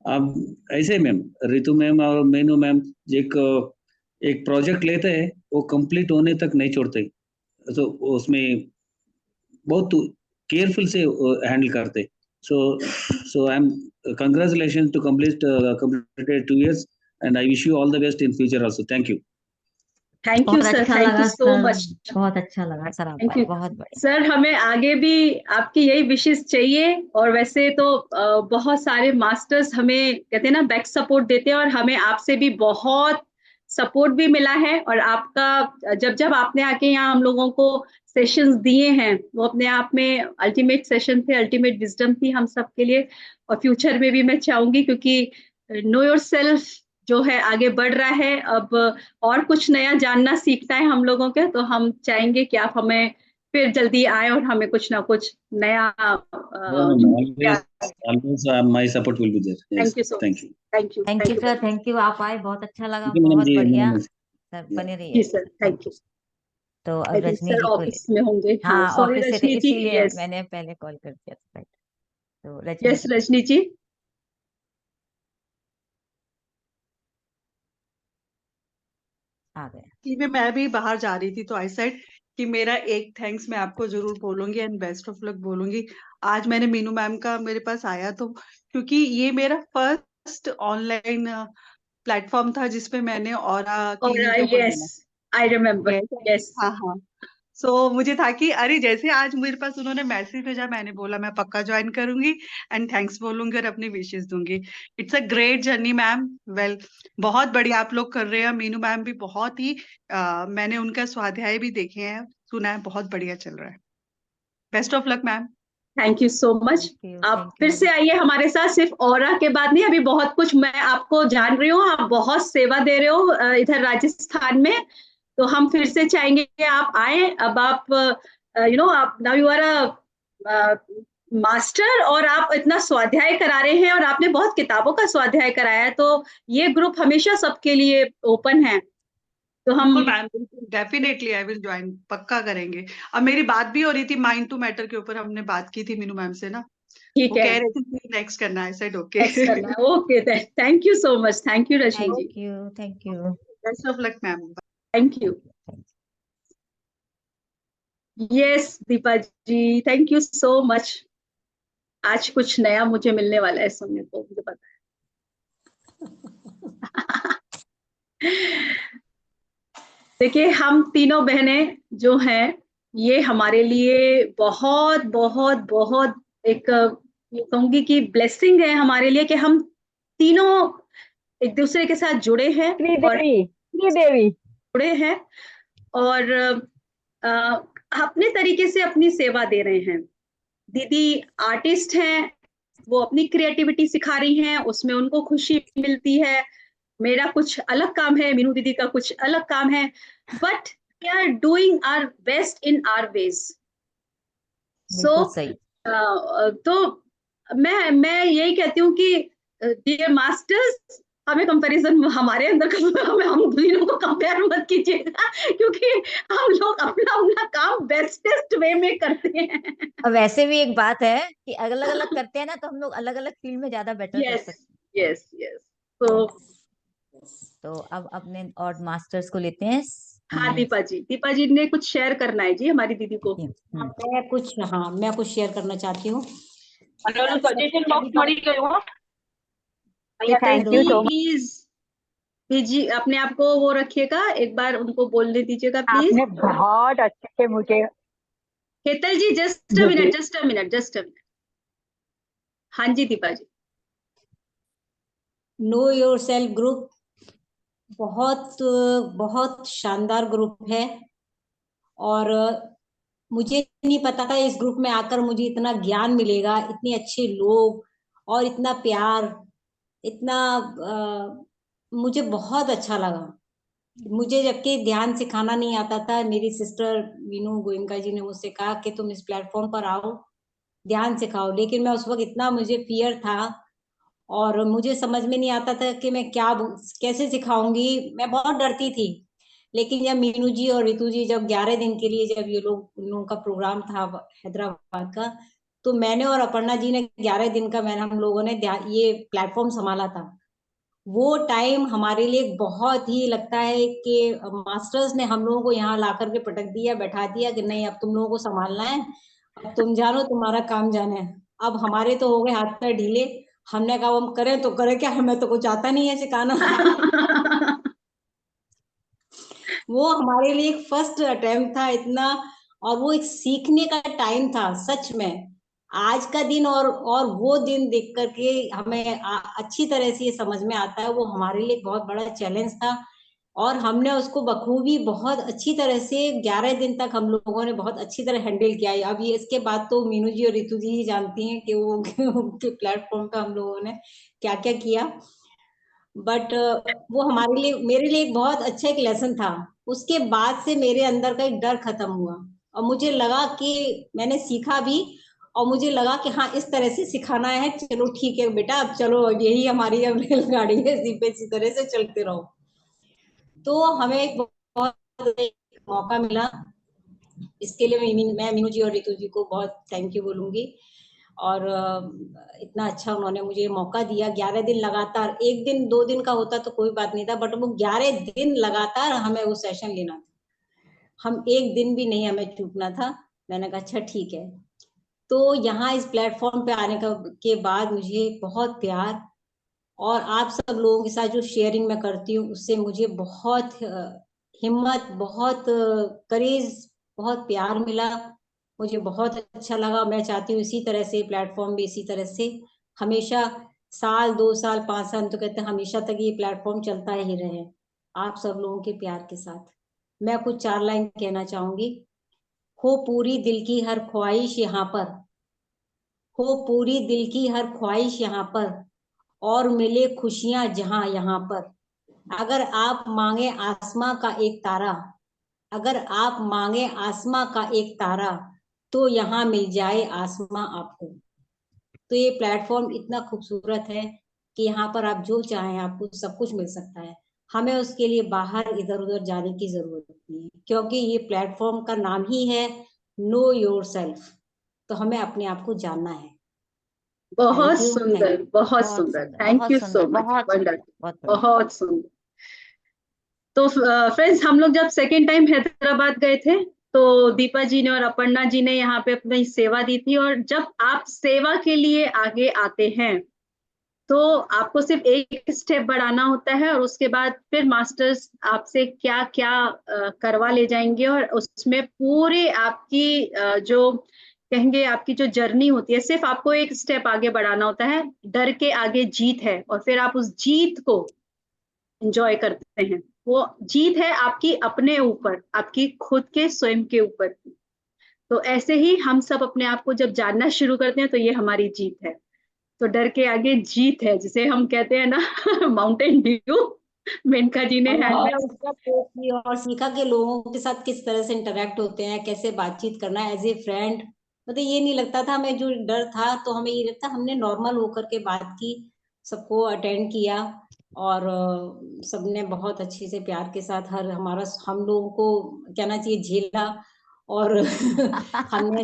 अब ऐसे मैम, रितु मैम और मेनू मैम एक प्रोजेक्ट लेते हैं, वो कंप्लीट होने तक नहीं छोड़ते, तो उसमें बहुत केयरफुल से हैंडल करते। So I am congratulation to completed 2 years and I wish you all the best in future also. Thank you. Thank you बहुत सर, अच्छा थैंक लगा यू सो सर, मच। बहुत अच्छा लगा सर, आप थैंक आए, यू बहुत बढ़िया। सर। हमें आगे भी आपकी यही विशेष चाहिए, और वैसे तो बहुत सारे मास्टर्स हमें कहते हैं ना बैक सपोर्ट देते हैं, और हमें आपसे भी बहुत सपोर्ट भी मिला है। और आपका जब जब आपने आके यहाँ हम लोगों को सेशंस दिए हैं, वो अपने आप में अल्टीमेट सेशन थे, अल्टीमेट विजडम थी हम सब के लिए। और फ्यूचर में भी मैं चाहूंगी, क्योंकि नो योरसेल्फ जो है आगे बढ़ रहा है अब, और कुछ नया जानना सीखना है हम लोगों के, तो हम चाहेंगे कि आप हमें फिर जल्दी आए और हमें कुछ ना कुछ नया Always my support will be there. Yes, thank you so thank you. Thank you thank you sir, thank you, आप आए, बहुत अच्छा लगा, Thank you, madam बहुत ji, बढ़िया। madam. Sir Yeah. बने जी रहिए। Sir, thank you. तो आई अब थिंक रजनी सर जी को, ऑफिस में होंगे। हाँ हाँ सॉरी ऑफिस से थे, रजनी जी। इसीलिए यस मैंने पहले कॉल कर दिया था। तो रजनी यस जी रजनी जी। आ गए। कि मैं भी बाहर जा रही थी, तो आई सेड कि मेरा एक थैंक्स मैं आपको जरूर बोलूंगी एंड बेस्ट ऑफ लक बोलूंगी। आज मैंने मीनू मैम का मेरे पास आया, तो क्योंकि ये मेरा फर्स्ट ऑनलाइन प्लेटफॉर्म था जिसपे मैंने ऑरा और क्लीनिंग के ऊपर यस, आई रिमेम्बर। बोला। यस हाँ हाँ। सो मुझे था कि अरे जैसे आज मेरे पास उन्होंने मैसेज भेजा, मैंने बोला मैं पक्का ज्वाइन करूंगी एंड थैंक्स बोलूंगी और अपनी विशेष दूंगी। It's a great journey ma'am. Well, बहुत बढ़िया आप लोग कर रहे हैं। मीनू मैम भी बहुत ही मैंने उनका स्वाध्याय भी देखे हैं, सुना है, बहुत बढ़िया चल रहा है। Best of luck ma'am. Thank you so much. आप फिर से आइए हमारे साथ, सिर्फ ऑरा के बाद नहीं, अभी बहुत कुछ मैं आपको जान रही हूँ, आप बहुत सेवा दे रहे हो इधर राजस्थान में, तो हम फिर से चाहेंगे कि आप आए। अब आप आप now you are a master, और आप इतना स्वाध्याय करा रहे हैं, और आपने बहुत किताबों का स्वाध्याय कराया है, तो ये ग्रुप हमेशा सबके लिए ओपन है। तो हम बिल्कुल ma'am, definitely I will join, पक्का करेंगे। अब मेरी बात भी हो रही थी माइंड टू मैटर के ऊपर, हमने बात की थी मीनू मैम से ना, ठीक वो है, कह रहे थे कि नेक्स्ट करना है। Said okay. नेक्स्ट करना है। Okay, thank you so much, thank you Rajni ji, thank you, thank you. Best of luck ma'am. Thank you. Yes Deepa ji, thank you so much. आज कुछ नया मुझे मिलने वाला है सुनने को, मुझे पता है। देखिए, हम तीनों बहनें जो हैं, ये हमारे लिए बहुत बहुत बहुत एक ये कहूंगी कि ब्लेसिंग है हमारे लिए, कि हम तीनों एक दूसरे के साथ जुड़े हैं और जुड़े हैं, और अपने तरीके से अपनी सेवा दे रहे हैं। दीदी आर्टिस्ट हैं, वो अपनी क्रिएटिविटी सिखा रही हैं, उसमें उनको खुशी मिलती है। मेरा कुछ अलग काम है, मीनू दीदी का कुछ अलग काम है, but we are doing our best in our ways. So बिल्कुल सही। तो मैं यही कहती हूँ कि डियर मास्टर्स, हमें कंपैरिजन हमारे अंदर हमें हम तीनों को कंपेयर मत कीजिएगा, क्योंकि हम लोग अपना अपना काम बेस्टेस्ट वे में करते हैं। और वैसे भी एक बात है कि अलग अलग करते हैं ना, तो हम लोग अलग अलग फील्ड में ज्यादा बेटर कर यस, सकते यस, यस। तो हैं। तो अब अपने और मास्टर्स को लेते हैं। हाँ, दीपा जी ने कुछ शेयर करना है जी हमारी दीदी को। मैं कुछ शेयर करना चाहती हूँ। सजेशन बॉक्स मળી ગયો હો। Thank you so much. Please जी अपने आप को वो रखिएगा, एक बार उनको बोलने दीजिएगा प्लीज। आपने बहुत अच्छे से मुझे Hetal ji just a minute, just a minute, just a minute. हाँ जी Deepa ji. Know yourself group बहुत बहुत शानदार ग्रुप है, और मुझे नहीं पता था इस ग्रुप में आकर मुझे इतना ज्ञान मिलेगा, इतने अच्छे लोग और इतना प्यार, इतना मुझे बहुत अच्छा लगा। मुझे जबकि ध्यान सिखाना नहीं आता था, मेरी सिस्टर मीनू गोयनका जी ने मुझसे कहा कि तुम इस प्लेटफॉर्म पर आओ, ध्यान सिखाओ, लेकिन मैं उस वक्त इतना मुझे फियर था और मुझे समझ में नहीं आता था कि मैं क्या कैसे सिखाऊंगी, मैं बहुत डरती थी। लेकिन जब मीनू जी और रितु जी जब 11 दिन के लिए जब ये लोग उन लोगों का प्रोग्राम था हैदराबाद का, तो मैंने और अपर्णा जी ने 11 दिन का हम लोगों ने ये प्लेटफॉर्म संभाला था। वो टाइम हमारे लिए बहुत ही लगता है कि मास्टर्स ने हम लोगों को यहाँ ला करके पटक दिया, बैठा दिया कि नहीं अब तुम लोगों को संभालना है, अब तुम जानो, तुम्हारा काम जाने है। अब हमारे तो हो गए हाथ पैर ढीले, हमने कहा हम करें तो करें क्या, हमें तो कुछ आता नहीं है सिखाना। वो हमारे लिए एक फर्स्ट अटेम्प्ट था इतना, और वो एक सीखने का टाइम था सच में। आज का दिन और वो दिन देख करके हमें अच्छी तरह से ये समझ में आता है, वो हमारे लिए बहुत बड़ा चैलेंज था और हमने उसको बखूबी बहुत अच्छी तरह से 11 दिन तक हम लोगों ने बहुत अच्छी तरह हैंडल किया है। अब ये इसके बाद तो मीनू जी और रितु जी ही जानती हैं कि वो प्लेटफॉर्म पे हम लोगों ने क्या क्या किया, बट वो हमारे लिए मेरे लिए एक बहुत अच्छा एक लेसन था। उसके बाद से मेरे अंदर का एक डर खत्म हुआ और मुझे लगा कि मैंने सीखा भी, और मुझे लगा कि हाँ इस तरह से सिखाना है, चलो ठीक है बेटा, अब चलो यही हमारी अब रेलगाड़ी है, इसी तरह से चलते रहो। तो हमें एक बहुत एक मौका मिला, इसके लिए मैं मीनू जी और रितु जी को बहुत थैंक यू बोलूंगी। और इतना अच्छा उन्होंने मुझे मौका दिया, 11 दिन लगातार, एक दिन 2 दिन का होता तो कोई बात नहीं था, बट वो 11 दिन लगातार हमें वो सेशन लेना था, हम एक दिन भी नहीं हमें चूकना था। मैंने कहा अच्छा ठीक है। तो यहाँ इस प्लेटफॉर्म पे आने के बाद मुझे बहुत प्यार, और आप सब लोगों के साथ जो शेयरिंग मैं करती हूँ उससे मुझे बहुत हिम्मत, बहुत करेज, बहुत प्यार मिला, मुझे बहुत अच्छा लगा। मैं चाहती हूँ इसी तरह से प्लेटफॉर्म भी इसी तरह से हमेशा, साल 2 साल 5 साल तो कहते हैं हमेशा तक ये प्लेटफॉर्म चलता ही रहे, आप सब लोगों के प्यार के साथ। मैं कुछ 4 लाइन कहना चाहूंगी। हो पूरी दिल की हर ख्वाहिश यहाँ पर, हो पूरी दिल की हर ख्वाहिश यहाँ पर, और मिले खुशियां जहां यहाँ पर। अगर आप मांगे आसमां का एक तारा, अगर आप मांगे आसमां का एक तारा, तो यहाँ मिल जाए आसमां आपको। तो ये प्लेटफॉर्म इतना खूबसूरत है कि यहाँ पर आप जो चाहें आपको सब कुछ मिल सकता है। हमें उसके लिए बाहर इधर उधर जाने की जरूरत नहीं है, क्योंकि ये प्लेटफॉर्म का नाम ही है नो योर सेल्फ। तो हमें अपने आप को जानना है। बहुत थैंक यू, सुंदर, बहुत सुंदर, thank you so much, wonderful, बहुत सुंदर। तो फ्रेंड्स, हम लोग जब सेकेंड टाइम हैदराबाद गए थे तो दीपा जी ने और अपर्णा जी ने यहाँ पे अपनी सेवा दी थी, और जब आप सेवा के लिए आगे आते हैं तो आपको सिर्फ एक स्टेप बढ़ाना होता है, और उसके बाद फिर मास्टर्स आपसे क्या क्या करवा ले जाएंगे, और उसमें पूरे आपकी जो कहेंगे आपकी जो जर्नी होती है, सिर्फ आपको एक स्टेप आगे बढ़ाना होता है, डर के आगे जीत है, और फिर आप उस जीत को एंजॉय करते हैं। वो जीत है आपकी अपने ऊपर, आपकी खुद के स्वयं के ऊपर। तो ऐसे ही हम सब अपने आप को जब जानना शुरू करते हैं तो ये हमारी जीत है। तो डर के आगे जीत है, जिसे हम कहते हैं ना माउंटेन ड्यू, मेनका जी ने और हमने हैंडल। उसका कोर्स किया और सीखा कि लोगों के साथ किस तरह से इंटरेक्ट होते हैं, कैसे बातचीत करना है एज ए फ्रेंड, मतलब ये नहीं लगता था, हमें जो डर था तो हमें ये लगता हमने नॉर्मल होकर के बात की, सबको अटेंड किया और सबने बहुत अच्छे से प्यार के साथ हम लोगों को कहना चाहिए झेला। और हमने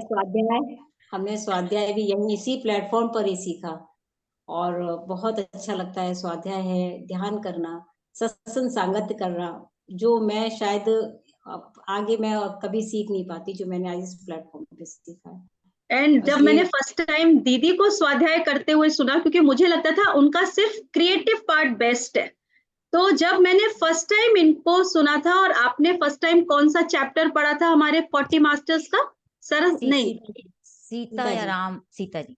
स्वाध्याय भी यही इसी प्लेटफॉर्म पर ही सीखा और बहुत अच्छा लगता है। स्वाध्याय है, ध्यान करना, सत्संग सांगत्य करना, जो मैं शायद आगे मैं कभी सीख नहीं पाती, जो मैंने आज इस प्लेटफॉर्म पे सीखा है। एंड जब मैंने इसलिए फर्स्ट टाइम दीदी को स्वाध्याय करते हुए सुना, क्योंकि मुझे लगता था उनका सिर्फ क्रिएटिव पार्ट बेस्ट है, तो जब मैंने फर्स्ट टाइम इनको सुना था, और आपने फर्स्ट टाइम कौन सा चैप्टर पढ़ा था हमारे 40 मास्टर्स का? सरस नहीं, सीता या राम, सीता जी।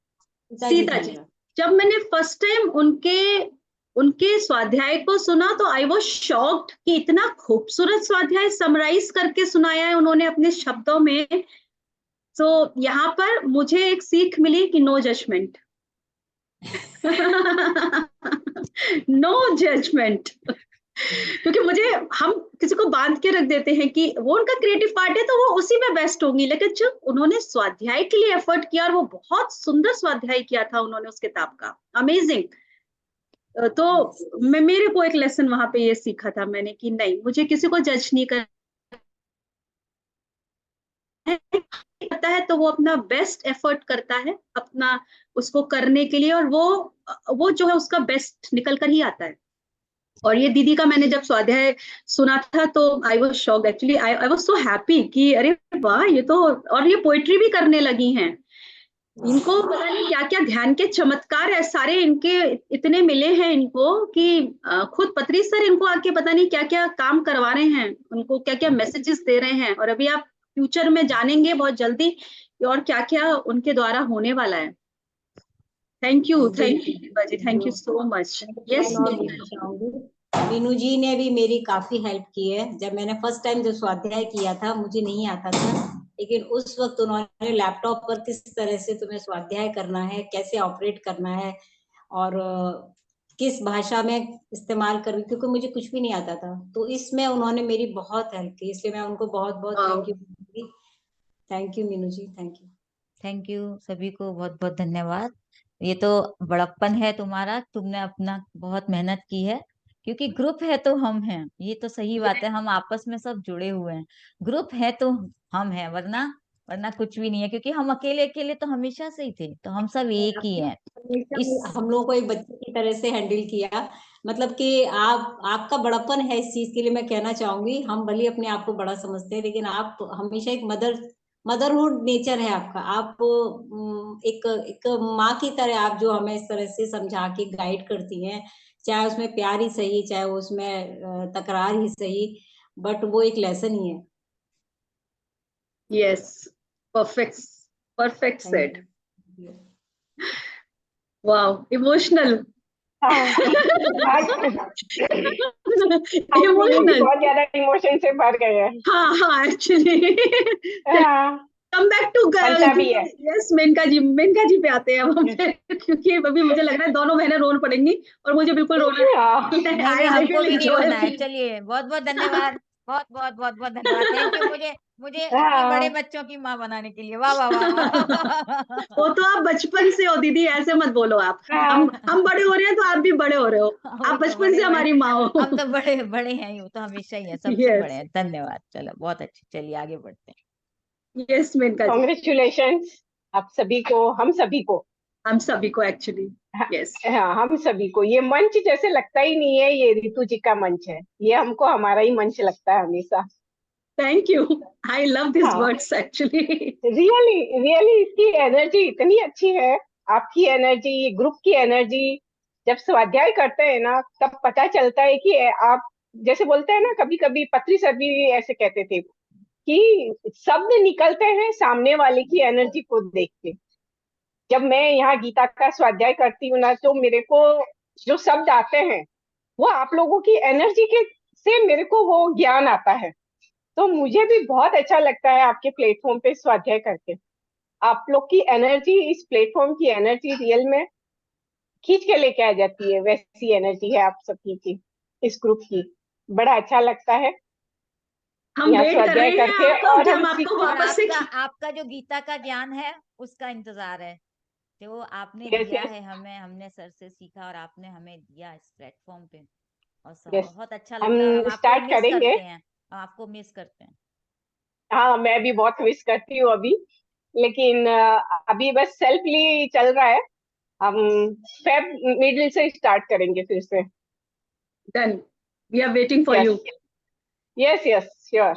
सीता जी। जब मैंने फर्स्ट टाइम उनके स्वाध्याय को सुना तो आई वाज शॉक्ड कि इतना खूबसूरत स्वाध्याय समराइज करके सुनाया है उन्होंने अपने शब्दों में। तो यहाँ पर मुझे एक सीख मिली कि नो जजमेंट। No judgement. क्योंकि हम किसी को बांध के रख देते हैं कि वो उनका क्रिएटिव पार्ट है तो वो उसी में बेस्ट होंगी, लेकिन जब उन्होंने स्वाध्याय के लिए एफर्ट किया, और वो बहुत सुंदर स्वाध्याय किया था उन्होंने उस किताब का, अमेजिंग। तो मेरे को एक लेसन वहां पे ये सीखा था मैंने कि नहीं, मुझे किसी को जज नहीं करता है, तो वो अपना बेस्ट एफर्ट करता है अपना उसको करने के लिए, और वो जो है उसका बेस्ट निकल कर ही आता है। और ये दीदी का मैंने जब स्वाध्याय सुना था तो I was shocked actually, I was so happy कि अरे वाह, ये तो, और ये पोएट्री भी करने लगी हैं। इनको पता नहीं क्या क्या ध्यान के चमत्कार है सारे इनके, इतने मिले हैं इनको कि खुद पत्री सर इनको आके पता नहीं क्या क्या काम करवा रहे हैं, उनको क्या क्या मैसेजेस दे रहे हैं, और अभी आप फ्यूचर में जानेंगे बहुत जल्दी और क्या क्या उनके द्वारा होने वाला है। Thank you Deepa ji, thank you so much. Yes, Meenu ji ने भी मेरी काफी हेल्प की है। जब मैंने फर्स्ट टाइम जो स्वाध्याय किया था, मुझे नहीं आता था, लेकिन उस वक्त उन्होंने लैपटॉप पर किस तरह से तुम्हें स्वाध्याय करना है, कैसे ऑपरेट करना है और किस भाषा में इस्तेमाल करनी, क्योंकि मुझे कुछ भी नहीं आता था, तो इसमें उन्होंने मेरी बहुत हेल्प की, इसलिए मैं उनको बहुत बहुत thank you Meenu ji, thank you सभी को, बहुत बहुत धन्यवाद। ये तो बड़प्पन है तुम्हारा, तुमने अपना बहुत मेहनत की है, क्योंकि ग्रुप है तो हम हैं, ये तो सही बात है, हम आपस में सब जुड़े हुए हैं, ग्रुप है तो हम हैं, वरना कुछ भी नहीं है, क्योंकि हम अकेले अकेले तो हमेशा से ही थे, तो हम सब एक ही हैं। हम लोगों को एक बच्चे की तरह से हैंडल किया, मतलब कि आपका बड़प्पन है इस चीज के लिए मैं कहना चाहूंगी। हम भले अपने आप को बड़ा समझते हैं, लेकिन आप हमेशा एक मदरहुड नेचर है आपका। आप एक माँ की तरह, आप जो हमें इस तरह से समझा के गाइड करती हैं, चाहे उसमें प्यार ही सही, चाहे उसमें तकरार ही सही, बट वो एक लेसन ही है। Yes, perfect said. Wow, emotional. Emotional, बहुत ज्यादा इमोशन से भर गए हैं। हाँ एक्चुअली। कम बैक टू भी है। यस, मेनका जी पे आते हैं हम क्योंकि अभी मुझे लग रहा है दोनों बहनें रोन पड़ेंगी और मुझे बिल्कुल रोना नहीं, हमको भी नहीं रोना है। चलिए, बहुत बहुत धन्यवाद, बहुत बहुत बहुत बहुत धन्यवाद, थैंक यू मुझे अपने बड़े बच्चों की माँ बनाने के लिए। वाह वाह वाह वाह। वो तो आप बचपन से हो दीदी, ऐसे मत बोलो आप। हम बड़े हो रहे हैं तो आप भी बड़े हो रहे हो, आप बचपन से हमारी माँ हो। हम तो बड़े बड़े हैं, वो तो हमेशा ही है, सबसे बड़े हैं। धन्यवाद, चलो बहुत अच्छे, चलिए आगे बढ़ते हैं। यस मेनका जी, कॉन्ग्रेचुलेशंस आप सभी को, हम सभी को एक्चुअली। यस, हाँ, हम सभी को ये मंच जैसे लगता ही नहीं है ये रितु जी का मंच है, ये हमको हमारा ही मंच लगता है हमेशा। Thank you, I love this words actually. Really इसकी एनर्जी इतनी अच्छी है, आपकी एनर्जी, ग्रुप की एनर्जी। जब स्वाध्याय करते हैं ना तब पता चलता है कि आप जैसे बोलते हैं ना, कभी कभी पत्री सर भी ऐसे कहते थे कि शब्द निकलते हैं सामने वाले की एनर्जी को देख के। जब मैं यहाँ गीता का स्वाध्याय करती हूँ ना, तो मेरे को जो शब्द आते हैं वो आप लोगों की एनर्जी के से मेरे को वो ज्ञान आता है। तो मुझे भी बहुत अच्छा लगता है आपके प्लेटफॉर्म पे स्वाध्याय करके। आप लोग की एनर्जी, इस प्लेटफॉर्म की एनर्जी रियल में खींच के लेके आ जाती है, वैसी एनर्जी है आप सबकी की, इस ग्रुप की। बड़ा अच्छा लगता है। हम यहाँ वेट कर स्वाध्याय रहे हैं करके आपका और कि हम हम आपको और वापस से आपका जो गीता का ज्ञान है उसका इंतजार है, जो आपने यस दिया यस है हमें, हमने सर से सीखा और आपने हमें दिया इस प्लेटफॉर्म पे, और सब यस बहुत अच्छा हम लगता है। और हम आपको स्टार्ट मिस करेंगे। करते हैं, हम आपको मिस करते हैं। हाँ, मैं भी बहुत मिस करती हूँ अभी, लेकिन अभी बस सेल्फली चल रहा है। हम फेब मिडिल से स्टार्ट करेंगे फिर से। Done, we are waiting for you. Yes yes yes sure.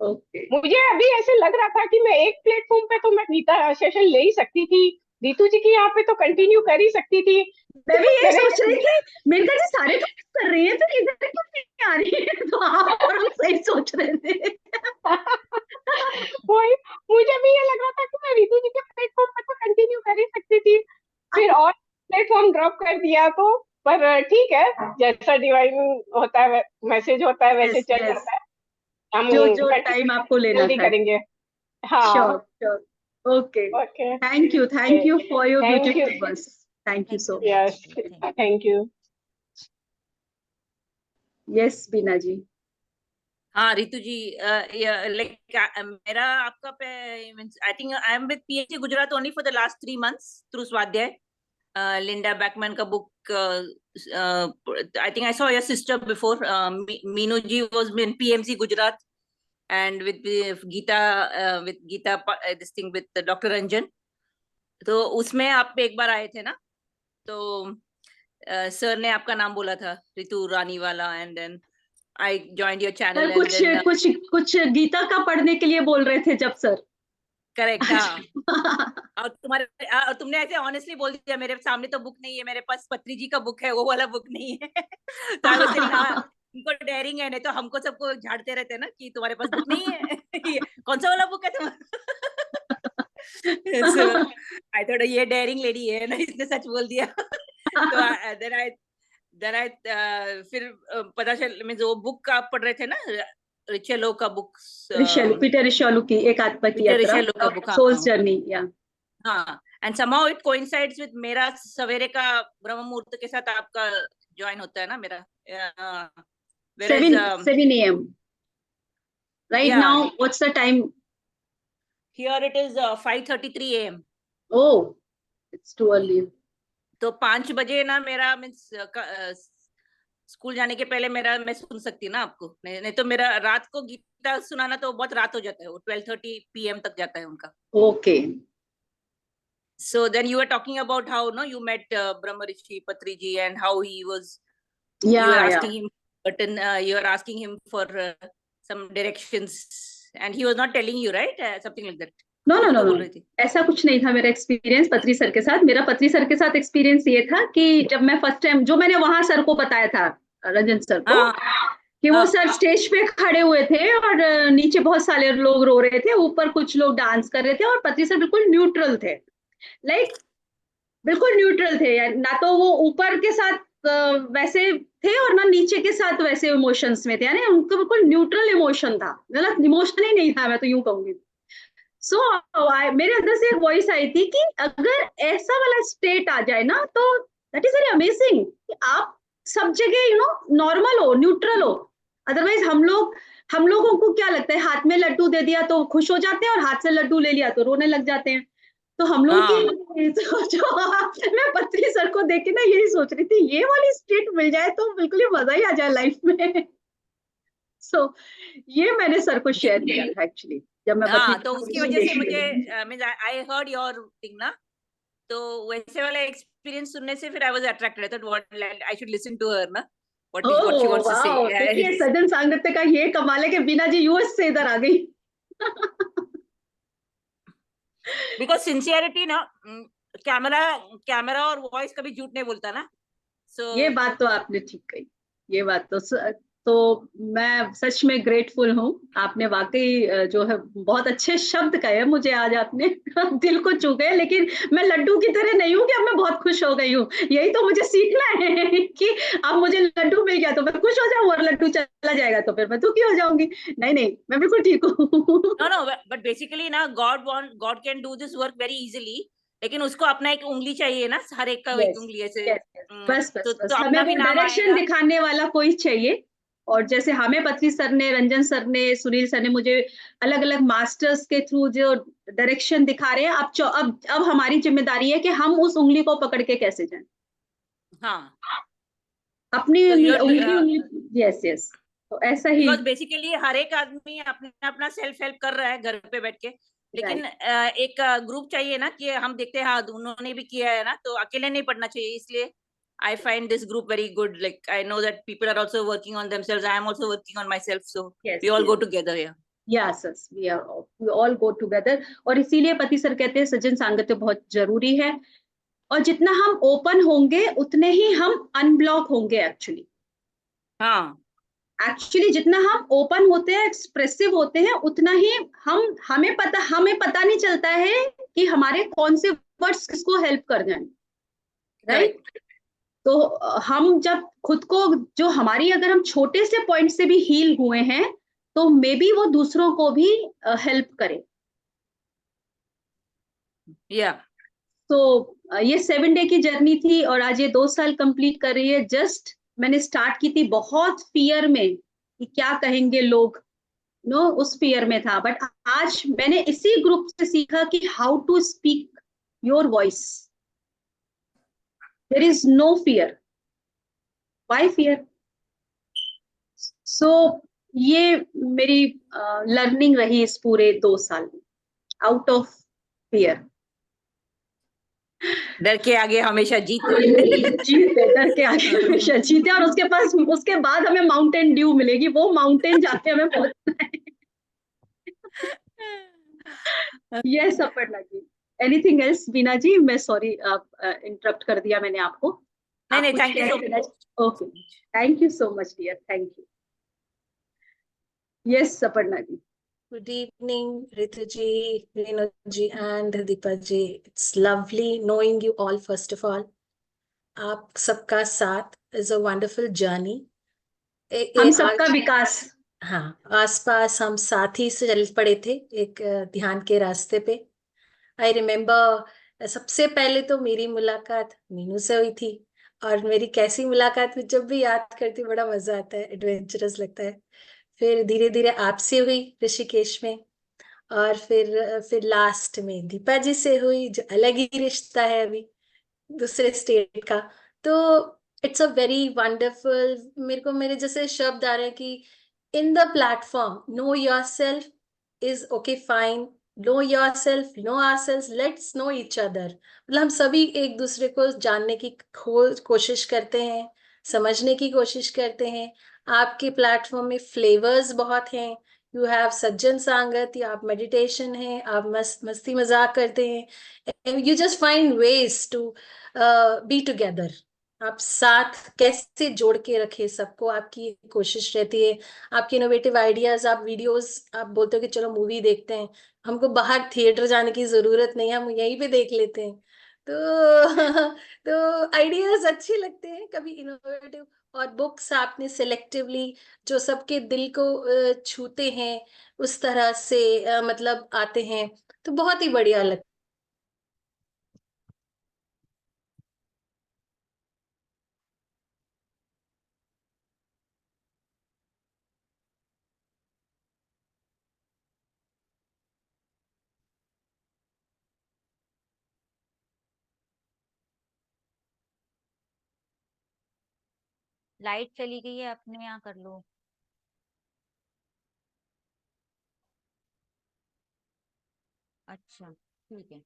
Okay, मुझे अभी ऐसे लग रहा था कि मैं एक प्लेटफॉर्म पे तो मैं गीता सेशन ले ही सकती थी, रितु जी की यहाँ पे तो कंटिन्यू कर ही सकती थी। मैं भी ये मैंने सोच रही थी, मेनका जी सारे तो कर रही है तो इधर क्यों नहीं आ रही है, तो आप और हम सही सोच रहे थे। वही, मुझे भी ये लग रहा था कि मैं रितु जी के प्लेटफॉर्म पे तो कंटिन्यू कर ही सकती थी, फिर और प्लेटफॉर्म ड्रॉप कर दिया तो। पर ठीक है, जैसा डिवाइन होता है, मैसेज होता है, वैसे यस चल यस, जाता है। हम जो जो कंटिन्यू टाइम आपको लेना जल्दी था। करेंगे। हाँ। Sure sure, okay, okay, thank you for your thank you. Beautiful words, thank you thank so you much. Yes, thank you. Thank you. Yes Beena ji. हाँ रितु जी, लाइक मेरा आपका पे I think I am with PhD Gujarat only for the last 3 months through Swadhyay. Linda Backman का book, I think I saw your sister before, Meenu ji was in PMC Gujarat and with Geeta this thing with doctor Ranjan. तो उसमें आप एक बार आए थे ना, तो sir ने आपका नाम बोला था, रितु रानी वाला, and then I joined your channel sir and then कुछ गीता का पढ़ने के लिए बोल रहे थे जब सर। करेक्ट, हाँ। और तुमने ऐसे ऑनेस्टली बोल दिया, मेरे सामने तो बुक नहीं है, मेरे पास पत्री जी का बुक है, वो वाला बुक नहीं है। तो आई वाज टेलिंग, हाँ इनको डेयरिंग है, नहीं तो हमको सबको झाड़ते रहते हैं ना कि तुम्हारे पास बुक नहीं है। कौन सा वाला बुक है तुम्हारा? So I thought ये डेयरिंग लेडी है ना, इसने सच बोल दिया। तो then I फिर पता चल, मैं जो बुक आप पढ़ रहे थे ना, रिचेलो का बुक, पीटर रिशेलो की एक आत्मा की पीटर यात्रा, रिचेलो का बुक, सोल्स जर्नी, या हाँ, and somehow it coincides with मेरा सवेरे का ब्रह्म मुहूर्त के साथ आपका ज्वाइन होता है ना मेरा, whereas 7 a.m. right yeah, now what's the time? here it is 5:33 a.m. Oh, it's too early. तो 5 बजे ना मेरा मीन्स स्कूल जाने के पहले मेरा, मैं सुन सकती ना आपको, नहीं तो मेरा रात को गीता सुनाना तो बहुत रात हो जाता है, वो 12:30 PM तक जाता है उनका। Okay. So then you were talking about how you met Brahma Rishi Patri ji and how he was, you were asking him, but you were asking him for some directions and he was not telling you, right? Something like that. No. ऐसा कुछ नहीं था मेरा experience पत्री sir के साथ। मेरा पत्री सर के साथ एक्सपीरियंस ये था कि जब मैं फर्स्ट टाइम, जो मैंने वहां सर को बताया था, रंजन सर को, कि वो सर स्टेज पे खड़े हुए थे और नीचे बहुत सारे लोग रो रहे थे, ऊपर कुछ लोग डांस कर रहे थे और पत्री सर बिल्कुल न्यूट्रल थे, लाइक बिल्कुल न्यूट्रल थे यार, ना तो वो ऊपर के साथ वैसे थे और ना नीचे के साथ वैसे इमोशंस में थे, यानी उनका बिल्कुल न्यूट्रल इमोशन था, गलत इमोशन ही नहीं था, मैं तो यूं कहूंगी। सो मेरे अंदर से एक वॉइस आई थी कि अगर ऐसा वाला स्टेट आ जाए ना, तो दैट इज वेरी अमेजिंग कि आप सब जगह नॉर्मल हो, न्यूट्रल हो। अदरवाइज हम लोगों को क्या लगता है, हाथ में लड्डू दे दिया तो खुश हो जाते हैं और हाथ से लड्डू ले लिया तो रोने लग जाते हैं। तो हम लोग की मैं पत्री सर को देख के ना यही सोच रही थी, ये वाली स्टेट मिल जाए तो बिल्कुल ही मजा ही आ जाए लाइफ में। सो ये मैंने सर को शेयर किया था एक्चुअली, जब मैं तो उसकी वजह से मुझे आई हर्ड योर थिंग ना, तो वैसे वाला एक्सपीरियंस सुनने से फिर I was attracted, I thought what I should listen to her ना, व्हाट शी वांट्स टू से। देखिए सदन सांगत्य का ये कमाल है कि बीना जी यूएस से इधर आ गई। बिकॉज सिंसियरिटी ना, कैमरा और वॉइस कभी झूठ नहीं बोलता ना। So ये बात तो आपने ठीक कही, ये बात तो मैं सच में ग्रेटफुल हूँ। आपने वाकई जो है बहुत अच्छे शब्द कहे, मुझे आज आपने दिल को छू गए। लेकिन मैं लड्डू की तरह नहीं हूँ कि अब मैं बहुत खुश हो गई हूँ, यही तो मुझे सीखना है कि अब मुझे लड्डू मिल गया तो मैं खुश हो जाऊँ और लड्डू चला जाएगा तो फिर मैं दुखी हो जाऊंगी। नहीं, मैं बिल्कुल ठीक हूँ। No, but basically ना, God can do this work very easily, लेकिन उसको अपना एक उंगली चाहिए ना, हर एक का एक उंगली ऐसे। बस तो हमें वो डायरेक्शन दिखाने वाला कोई चाहिए और जैसे हमें पत्री सर ने, रंजन सर ने, सुनील सर ने मुझे अलग अलग मास्टर्स के थ्रू जो डायरेक्शन दिखा रहे हैं, अब हमारी जिम्मेदारी है कि हम उस उंगली को पकड़ के कैसे जाएं, हाँ, अपनी तो उंगली। यस यस, तो ऐसा ही। बिकॉज बेसिकली हर एक आदमी अपना अपना सेल्फ हेल्प कर रहा है घर पे बैठ के, लेकिन एक ग्रुप चाहिए ना, कि हम देखते हैं हाँ उन्होंने भी किया है ना, तो अकेले नहीं पढ़ना चाहिए। इसलिए I find this group very good. Like I know that people are also working on themselves. I am also working on myself. So yes, we all yes. go together here. Yes, yes, we all go together. और इसीलिए पति sir कहते हैं सज्जन सांगत्य बहुत जरूरी है, और जितना हम ओपन होंगे उतने ही हम अनब्लॉक होंगे एक्चुअली। हाँ, एक्चुअली जितना हम ओपन होते हैं, एक्सप्रेसिव होते हैं, उतना ही हमें पता नहीं चलता है कि हमारे कौन से वर्ड्स किसको हेल्प कर जाएं, राइट। तो हम जब खुद को, जो हमारी, अगर हम छोटे से पॉइंट से भी हील हुए हैं, तो मे बी वो दूसरों को भी हेल्प करे। या तो ये 7 डे की जर्नी थी, और आज ये 2 साल कंप्लीट कर रही है। जस्ट मैंने स्टार्ट की थी बहुत फियर में कि क्या कहेंगे लोग, नो, उस फियर में था। बट आज मैंने इसी ग्रुप से सीखा कि how to speak your voice. There is no fear, why fear. So ये मेरी लर्निंग रही इस पूरे 2 साल में, आउट ऑफ फियर। डर के आगे हमेशा जीत। जीते, डर के आगे हमेशा जीते, और उसके बाद हमें माउंटेन ड्यू मिलेगी, वो माउंटेन जाके हमें पहुंचना है। ये सफर लगी। Anything else Beena ji? मैं सॉरी, इंटरप्ट कर दिया मैंने आपको। नहीं नहीं, thank you so much. Okay, thank you so much dear, thank you. Yes Saparna ji. Good evening, Ritu ji, Renu ji, and Deepa ji. It's lovely knowing you all, first of all. आप सबका साथ is a wonderful journey. हम सबका विकास। हाँ, आसपास हम साथ ही से चल पड़े थे एक ध्यान के रास्ते पे। आई रिमेम्बर सबसे पहले तो मेरी मुलाकात मीनू से हुई थी, और मेरी कैसी मुलाकात हुई, जब भी याद करती बड़ा मजा आता है, एडवेंचरस लगता है। फिर धीरे धीरे आपसे हुई ऋषिकेश में, और फिर लास्ट में दीपा जी से हुई, जो अलग ही रिश्ता है अभी दूसरे स्टेट का। तो इट्स अ वेरी वंडरफुल, मेरे जैसे शब्द आ रहे हैं कि in the platform know yourself is okay fine, know yourself, know our self, let's know each other. मतलब हम सभी एक दूसरे को जानने की कोशिश करते हैं, समझने की कोशिश करते हैं। आपके प्लेटफॉर्म में फ्लेवर्स बहुत हैं। यू हैव सज्जन सांगत, या आप मेडिटेशन है, आप मस्ती मजाक करते हैं, you just find ways to be together. आप साथ कैसे जोड़ के रखे सबको, आपकी कोशिश रहती है। आपके इनोवेटिव आइडियाज, आप वीडियोस, आप बोलते हो कि चलो मूवी देखते हैं, हमको बाहर थिएटर जाने की जरूरत नहीं है, हम यहीं पे देख लेते हैं। तो तो आइडियाज अच्छे लगते हैं, कभी इनोवेटिव। और बुक्स आपने सेलेक्टिवली जो सबके दिल को छूते हैं, उस तरह से मतलब आते हैं, तो बहुत ही बढ़िया लगता है। लाइट चली गई है, अपने यहाँ कर लो। अच्छा, ठीक है।